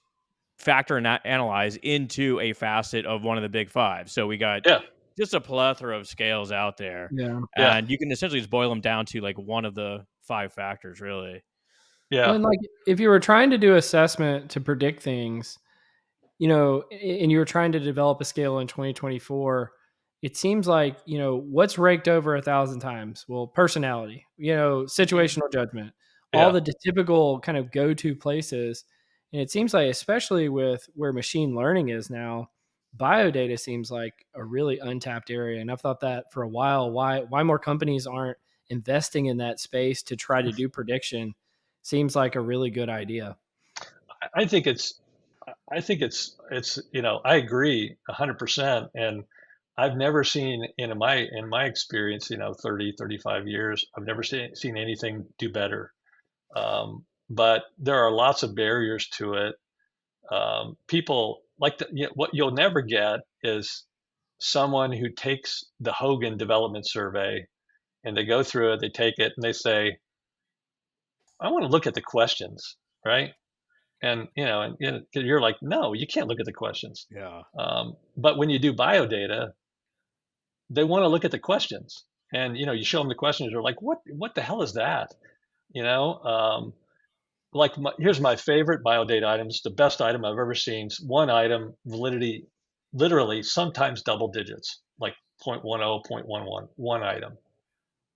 factor and analyze into a facet of one of the big five. So we got Yeah, just a plethora of scales out there, Yeah. yeah, and you can essentially just boil them down to like one of the five factors, really. Well, yeah. and like if you were trying to do assessment to predict things, and you were trying to develop a scale in 2024, it seems like, what's raked over 1,000 times? Well, personality, situational judgment, all Yeah. the typical kind of go to places. And it seems like, especially with where machine learning is now, biodata seems like a really untapped area. And I've thought that for a while. Why more companies aren't investing in that space to try to do prediction seems like a really good idea. I think it's I agree 100%. And I've never seen in my experience, 30-35 years, I've never seen anything do better. But there are lots of barriers to it. People like what you'll never get is someone who takes the Hogan Development Survey, and they go through it, they take it, and they say, I want to look at the questions, right? And you're like, no, you can't look at the questions. Yeah. But when you do biodata, they want to look at the questions, and you show them the questions. They're like, what the hell is that? You know, like here's my favorite biodata item. It's the best item I've ever seen. It's one item, validity, literally sometimes double digits, like 0.10, 0.11, one item.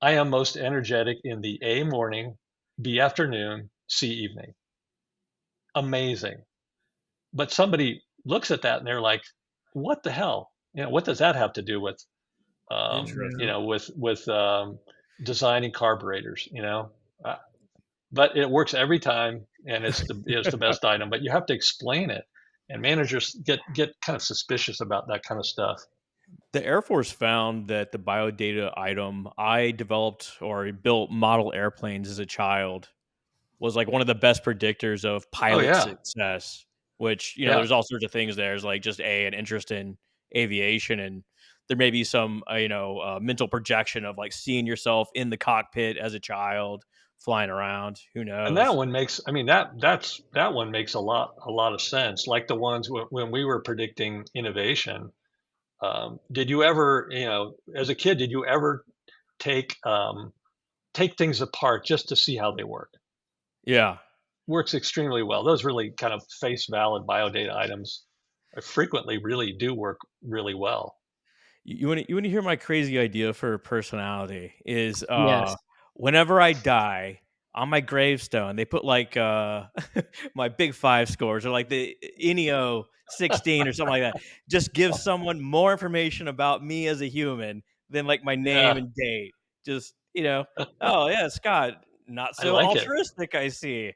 I am most energetic in the A morning, B afternoon, C evening. Amazing. But somebody looks at that and they're like, what the hell? What does that have to do with, Interesting. designing carburetors? Uh, but it works every time, and it's the best item. But you have to explain it, and managers get kind of suspicious about that kind of stuff. The Air Force found that the biodata item I developed or built model airplanes as a child was like one of the best predictors of Oh pilot yeah, success, which, yeah. there's all sorts of things there. There's like just an interest in aviation, and there may be some, mental projection of like seeing yourself in the cockpit as a child flying around. Who And that knows? one makes, I mean, that one makes a lot of sense. Like the ones when we were predicting innovation. Did you ever, as a kid, did you ever take take things apart just to see how they work? Yeah. Works extremely well. Those really kind of face valid biodata items frequently really do work really well. You want to hear my crazy idea for personality is Yes. whenever I die on my gravestone they put like my big five scores or like the Eneo 16 or something like that. Just give someone more information about me as a human than like my name Yeah, and date. Just Oh yeah, Scott, not I so like it. altruistic, I see.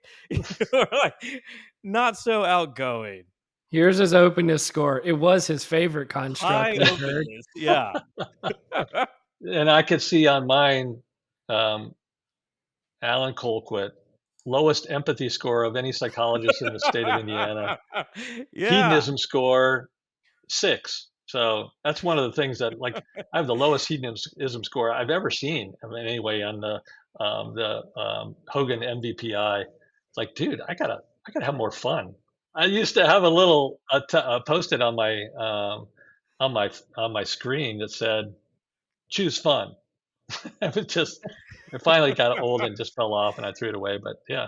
Or like, not so outgoing. Here's his openness score. It was his favorite construct, High we heard. openness. Yeah. And I could see on mine, um, Alan Colquitt, lowest empathy score of any psychologist in the state of Indiana. Yeah. Hedonism score 6. So that's one of the things that, like, I have the lowest hedonism score I've ever seen. I mean, anyway, on the Hogan MVPI. It's like, dude, I gotta have more fun. I used to have a little post-it on my screen that said, "Choose fun." It finally got old and just fell off, and I threw it away. But yeah,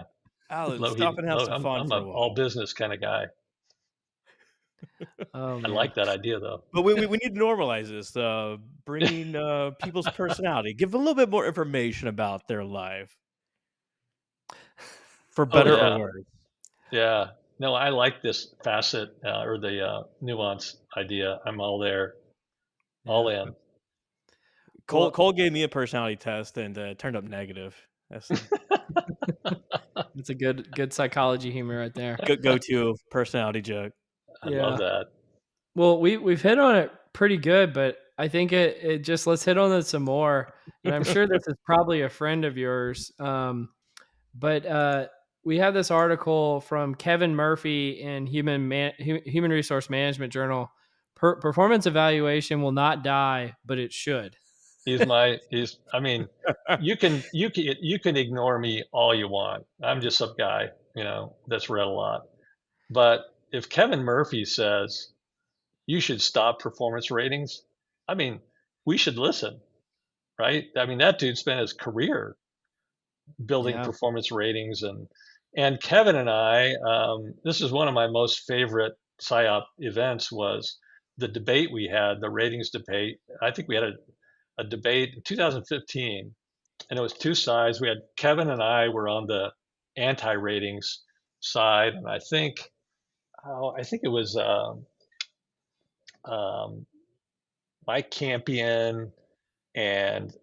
Alan, low stop heat. and have Low. some fun I'm for a a all while. business kind of guy. Oh, I man. like that idea though. But we need to normalize this, bringing, people's personality. Give a little bit more information about their life, for Oh better or yeah, worse. yeah. No, I like this facet or the nuance idea. I'm all there, all Yeah. in. Cole Well, Cole gave me a personality test and, turned up negative. That's a It's a good psychology humor right there. go-to personality joke. I love Yeah. that. Well, we've hit on it pretty good, but I think it just let's hit on it some more. And I'm sure this is probably a friend of yours. But we have this article from Kevin Murphy in Human Resource Management Journal. Performance evaluation will not die, but it should. I mean, you can ignore me all you want. I'm just some guy, that's read a lot. But if Kevin Murphy says you should stop performance ratings, I mean, we should listen, right? I mean, that dude spent his career building Yeah. performance ratings, and Kevin and I, this is one of my most favorite psyop events, was the debate we had, the ratings debate. I think we had a debate in 2015, and it was two sides. We had Kevin and I were on the anti-ratings side, and I think it was um, Mike Campion and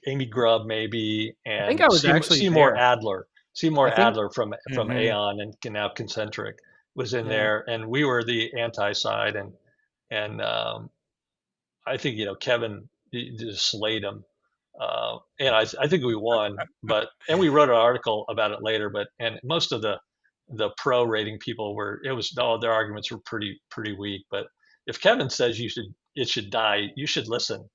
Amy Grubb maybe, I think and I was Seymour, actually Seymour there. Adler. Seymour I think. Adler from Mhm. Aon and now Concentric was in Yeah. there, and we were the anti side, and I think Kevin just slayed him, and I think we won, and we wrote an article about it later. But and most of the pro rating people their arguments were pretty weak. But if Kevin says it should die, you should listen.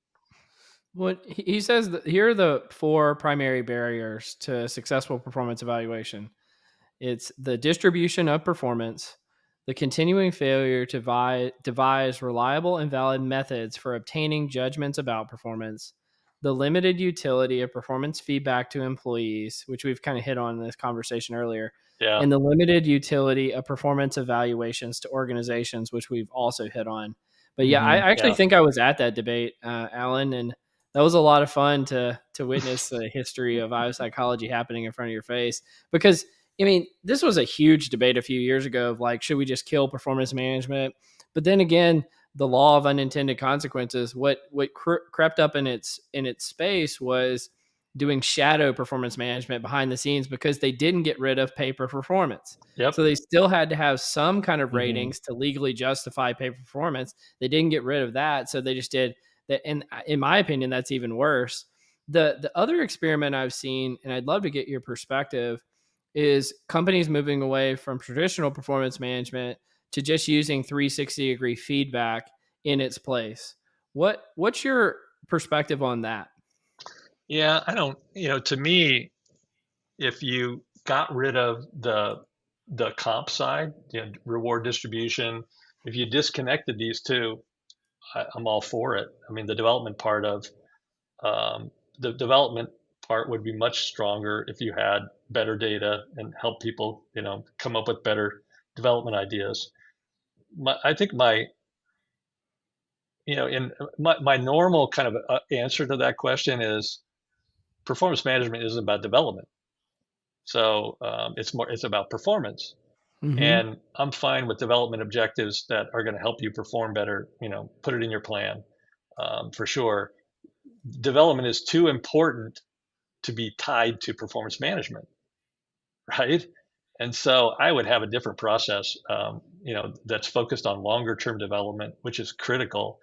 What he says that here are the four primary barriers to successful performance evaluation. It's the distribution of performance, the continuing failure to devise reliable and valid methods for obtaining judgments about performance, the limited utility of performance feedback to employees, which we've kind of hit on in this conversation earlier, Yeah. and the limited utility of performance evaluations to organizations, which we've also hit on. But yeah, I Mhm. actually Yeah. think I was at that debate, Alan, and that was a lot of fun to witness the history of biopsychology happening in front of your face. Because I mean, this was a huge debate a few years ago of like, should we just kill performance management? But then again, the law of unintended consequences. What crept up in its space was doing shadow performance management behind the scenes because they didn't get rid of pay per performance. Yep. So they still had to have some kind of Mhm. ratings to legally justify pay performance. They didn't get rid of that, so they just did that. And in my opinion, that's even worse. The other experiment I've seen, and I'd love to get your perspective, is companies moving away from traditional performance management to just using 360-degree feedback in its place. What's your perspective on that? Yeah. I don't. To me, if you got rid of the comp side, reward distribution, if you disconnected these two, I'm all for it. I mean, um, the development part would be much stronger if you had better data and help people, come up with better development ideas. I think in my normal kind of answer to that question is performance management isn't about development. So it's about performance. Mm-hmm. And I'm fine with development objectives that are going to help you perform better. Put it in your plan, for sure. development is too important to be tied to performance management, right? And so I would have a different process, that's focused on longer term development, which is critical.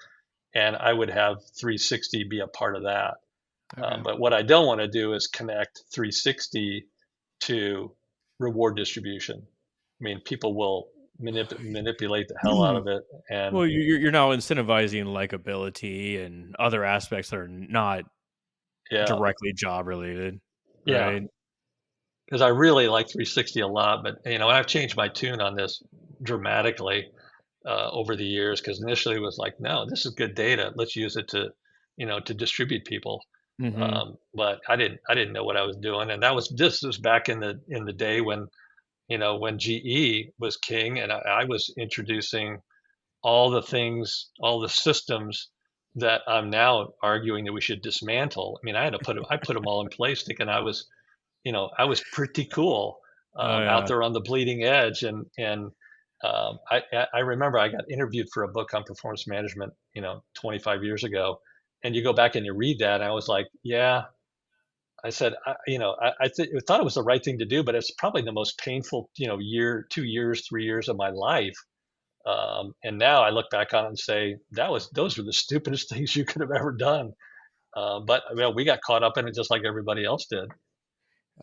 And I would have 360 be a part of that. Okay. But what I don't want to do is connect 360 to reward distribution. I mean, people will manipulate the hell out of it, and Well, you're now incentivizing likability and other aspects that are not yeah, directly job related, yeah, right? because I really like 360 a lot. But I've changed my tune on this dramatically over the years. Because initially it was like, no, this is good data. Let's use it to, to distribute people. Mhm. But I didn't know what I was doing, and this was back in the day when when GE was king, and I was introducing all the things, all the systems that I'm now arguing that we should dismantle. I mean, I put them all in place, thinking I was pretty cool Oh, out yeah. there on the bleeding edge, and I remember I got interviewed for a book on performance management, 25 years ago, and you go back and you read that, and I was like, yeah. I said, I thought it was the right thing to do, but it's probably the most painful, year, 2 years, 3 years of my life. And now I look back on it and say, those were the stupidest things you could have ever done. But we got caught up in it just like everybody else did.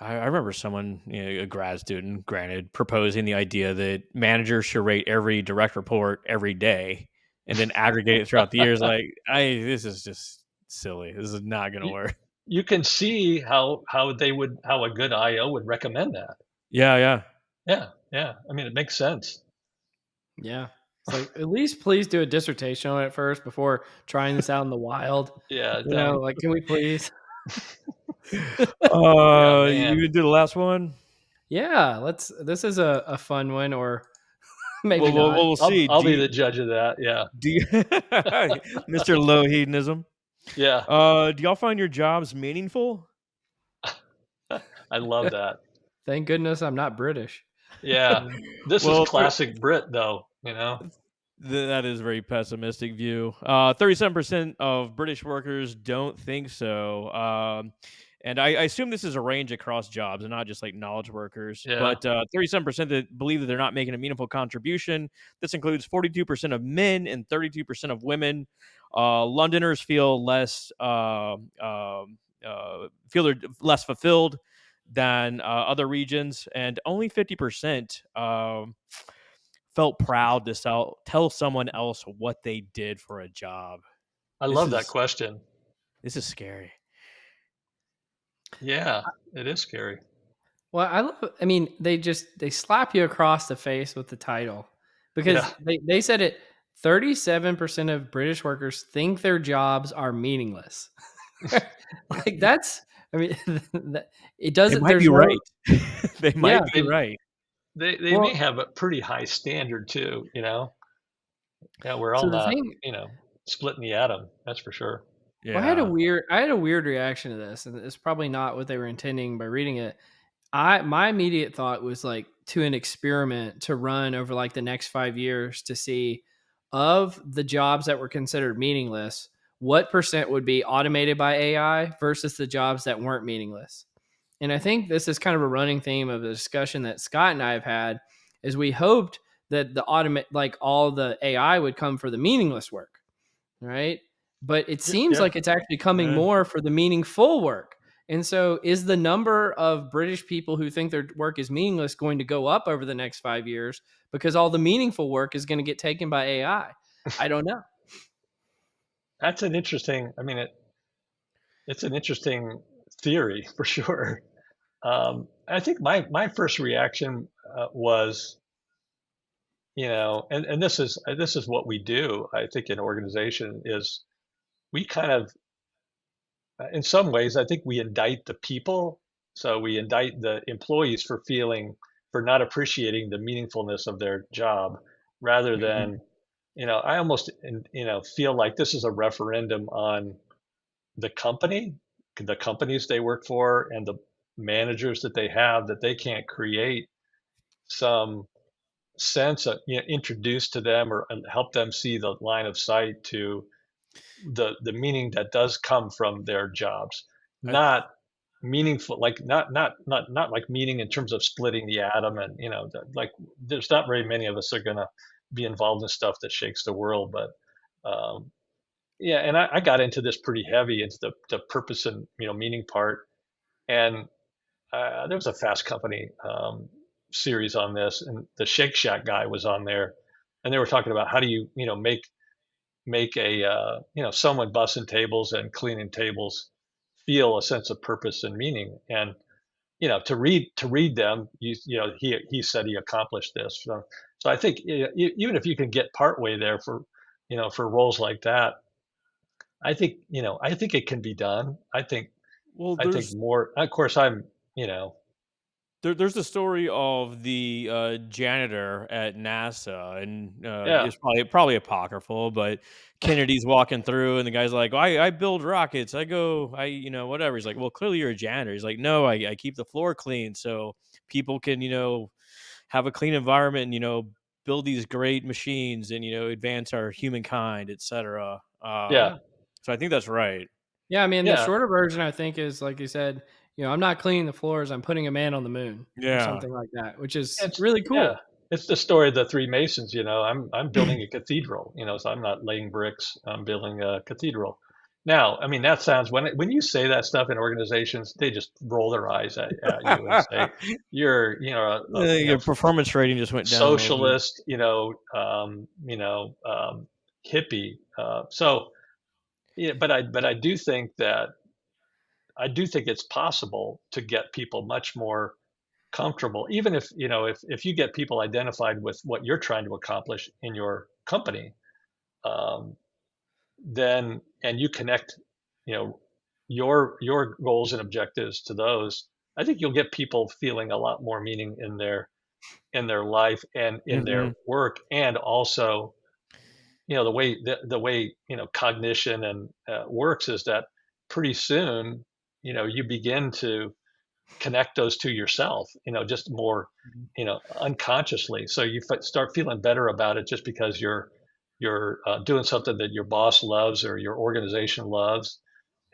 I remember someone, a grad student, granted, proposing the idea that managers should rate every direct report every day and then aggregate it throughout the years. Like, this is just silly. This is not going to you, work. you can see how a good IO would recommend that. Yeah, yeah. Yeah, yeah. I mean, it makes sense. Yeah. It's like, at least please do a dissertation on it first before trying this out in the wild. Yeah, Like, can we please? yeah, You man. gonna do the last one? Yeah, this is a fun one, or maybe Well, not. we'll I'll see. I'll be the judge of that. Yeah, Do you, Mr. Low Hedonism? yeah. Do y'all find your jobs meaningful? I love that. Thank goodness I'm not British. Yeah, this is Well, classic Brit, though. that is a very pessimistic view. 37% of British workers don't think so. And I assume this is a range across jobs and not just like knowledge workers. Yeah, But 37% that believe that they're not making a meaningful contribution. This includes 42% of men and 32% of women. Londoners feel they're less fulfilled than other regions, and only 50% felt proud to tell someone else what they did for a job. I This love that is question. this is scary. Yeah, it is scary. Well, I mean, they slap you across the face with the title, because Yeah, they said it. 37% of British workers think their jobs are meaningless. Like, that's, I mean, it They doesn't. might There's be no, right. They yeah. might be they right. they may Well, have a pretty high standard too. Yeah, we're all so the not thing, splitting the atom. That's for sure. well, Yeah. I had a weird reaction to this, and it's probably not what they were intending by reading it. My immediate thought was like, to an experiment to run over like the next 5 years to see, of the jobs that were considered meaningless, what percent would be automated by AI versus the jobs that weren't meaningless. And I think this is kind of a running theme of the discussion that Scott and I have had, is we hoped that like all the AI would come for the meaningless work, right? But it seems Yeah, like it's actually coming Eh, more for the meaningful work. And so, is the number of British people who think their work is meaningless going to go up over the next 5 years because all the meaningful work is going to get taken by AI? I don't know. that's an interesting. I mean, it's an interesting theory for sure. I think my first reaction was, and this is what we do. I think in organization is we kind of, in some ways, I think we indict the people. So we indict the employees for not appreciating the meaningfulness of their job, rather mhm. than, I almost, feel like this is a referendum on the company, the companies they work for, and the managers that they have, that they can't create some sense of, introduce to them or help them see the line of sight to the meaning that does come from their jobs, I, not meaningful, like not like meaning in terms of splitting the atom, and like there's not very many of us that are going to be involved in stuff that shakes the world. But um, yeah, and I got into this pretty heavy into the purpose and meaning part, and there was a Fast Company series on this, and the Shake Shack guy was on there, and they were talking about how do you make a someone bussing tables and cleaning tables feel a sense of purpose and meaning. And to read them, he said he accomplished this. So I think even if you can get partway there for roles like that, I think it can be done. well, I think more. Of course, you know there's the story of the janitor at NASA, and yeah, it's probably apocryphal, but Kennedy's walking through, and the guy's like, I build rockets. Whatever." He's like, "Well, clearly you're a janitor." He's like, "No, I keep the floor clean so people can have a clean environment and build these great machines and advance our humankind, etc." yeah, So I think that's right. Yeah, I mean, the yeah. shorter version, I think, is like you said, I'm not cleaning the floors, I'm putting a man on the moon or Yeah. something like that, which is It's really yeah. cool. It's the story of the three Masons. I'm building a cathedral. So I'm not laying bricks. I'm building a cathedral. Now, I mean, that sounds when you say that stuff in organizations, they just roll their eyes at you and say you're Your performance rating just went down a little bit. socialist, hippie. So yeah, but I do think it's possible to get people much more comfortable, even if you get people identified with what you're trying to accomplish in your company, um, then and you connect, you know, your goals and objectives to those. I think you'll get people feeling a lot more meaning in their life and in their Mhm. work, and also the way cognition and works is that pretty soon you begin to connect those to yourself, just more, Mhm. unconsciously. So you start feeling better about it just because you're doing something that your boss loves or your organization loves.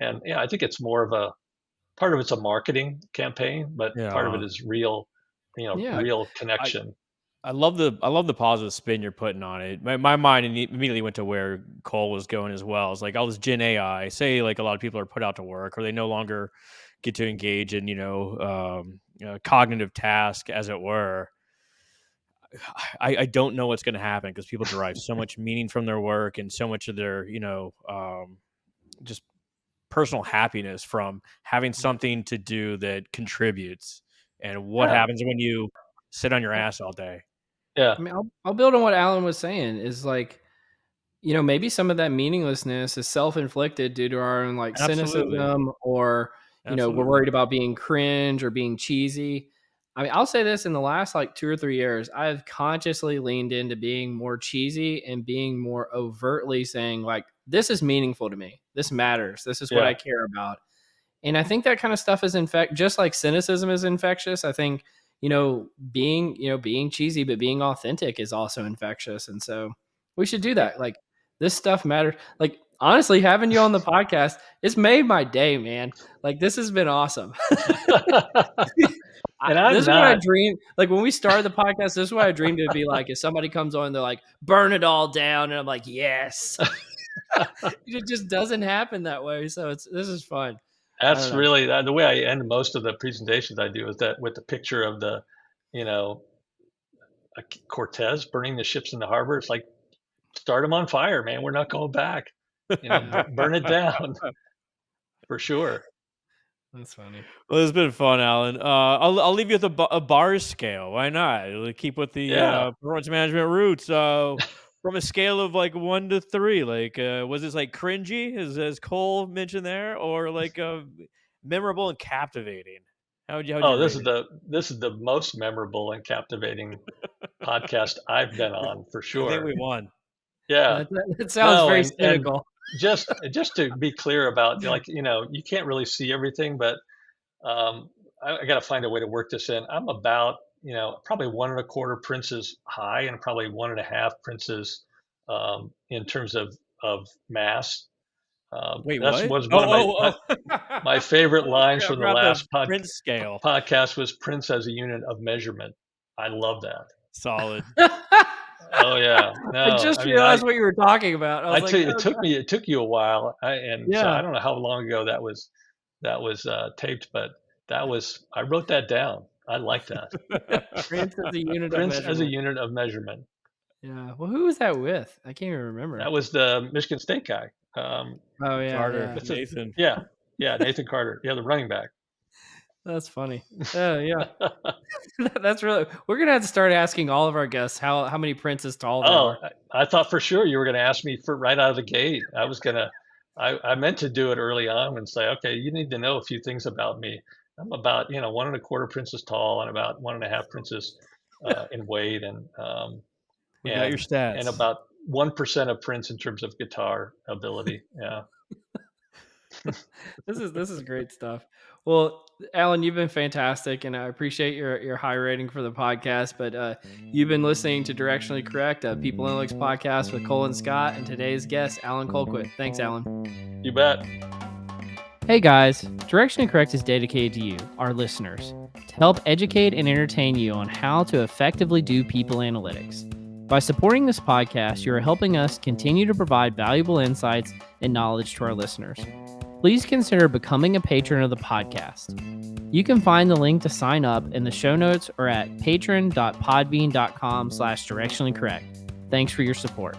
And yeah, I think it's more of a part of it's a marketing campaign, but part of it Yeah. is real, Yeah. real I connection. I love the positive spin you're putting on it. My mind immediately went to where Cole was going as well. It's like all this Gen AI. Say like a lot of people are put out to work, or they no longer get to engage in cognitive task, as it were. I don't know what's going to happen because people derive so much meaning from their work and so much of their just personal happiness from having something to do that contributes. And what Yeah, happens when you sit on your Yeah. ass all day? yeah, I mean, I'll build on what Alan was saying is like, maybe some of that meaninglessness is self-inflicted due to our own like Absolutely. cynicism, or, we're Absolutely. worried about being cringe or being cheesy. I mean, I'll say this: in the last like 2 or 3 years, I've consciously leaned into being more cheesy and being more overtly saying, like, this is meaningful to me. This matters. This is what yeah, I care about. And I think that kind of stuff is just like cynicism is infectious. I think, being cheesy but being authentic is also infectious. And so we should do yeah. that. Like, this stuff matters. Like, honestly, having you on the podcast, it's made my day, man. Like, this has been awesome. And This I'm is what I not. dreamed. Like, when we started the podcast, this is what I dreamed it'd be like. If somebody comes on, they're like, burn it all down. And I'm like, yes. It just doesn't happen that way. So this is fun. I don't That's know. really the way I end most of the presentations I do is that with the picture of you know, Cortez burning the ships in the harbor. It's like, start them on fire, man. We're not going back. Burn it down for sure. That's funny. Well, it's been fun, Alan. I'll leave you with a bar scale. Why not? It'll keep with the Yeah. performance management roots. From a scale of like 1 to 3, like was this like cringy, as Cole mentioned there, or like memorable and captivating? How'd you Oh, rate it? this is the most memorable and captivating podcast I've been on for I think we sure. won. Yeah. That sounds No, very and cynical. just to be clear about, like, you can't really see everything, but um, I got to find a way to work this in. I'm about, probably 1.25 princes high and probably 1.5 princes in terms of mass. Wait, That what? was one of my favorite lines I from the forgot the last Prince scale. podcast was Prince as a unit of measurement. I love that. Solid. Oh yeah, I no, just I mean, realized what you were talking about. I was like, it took you a while, so yeah. I don't know how long ago that was taped, but I wrote that down. I like that. Prince as a unit of Prince as a measurement. unit of measurement. Yeah. Well, who was that with? I can't even remember. That was the Michigan State guy. Oh yeah, Carter, yeah. Nathan. Yeah, Nathan Carter. Yeah, the running back. That's funny. Yeah. That's really. We're gonna have to start asking all of our guests how many princes tall they Oh, are. I thought for sure you were going to ask me for right out of the gate. I meant to do it early on and say, okay, you need to know a few things about me. I'm about 1.25 princes tall and about 1.5 princes in weight, We got your and stats. about 1% of Prince in terms of guitar ability. Yeah. This is great stuff. Well, Alan, you've been fantastic, and I appreciate your high rating for the podcast. But you've been listening to Directionally Correct, a People Analytics podcast with Cole and Scott, and today's guest, Alan Colquitt. Thanks, Alan. You bet. Hey guys, Directionally Correct is dedicated to you, our listeners, to help educate and entertain you on how to effectively do people analytics. By supporting this podcast, you are helping us continue to provide valuable insights and knowledge to our listeners. Please consider becoming a patron of the podcast. You can find the link to sign up in the show notes or at patron.podbean.com/directionallycorrect. Thanks for your support.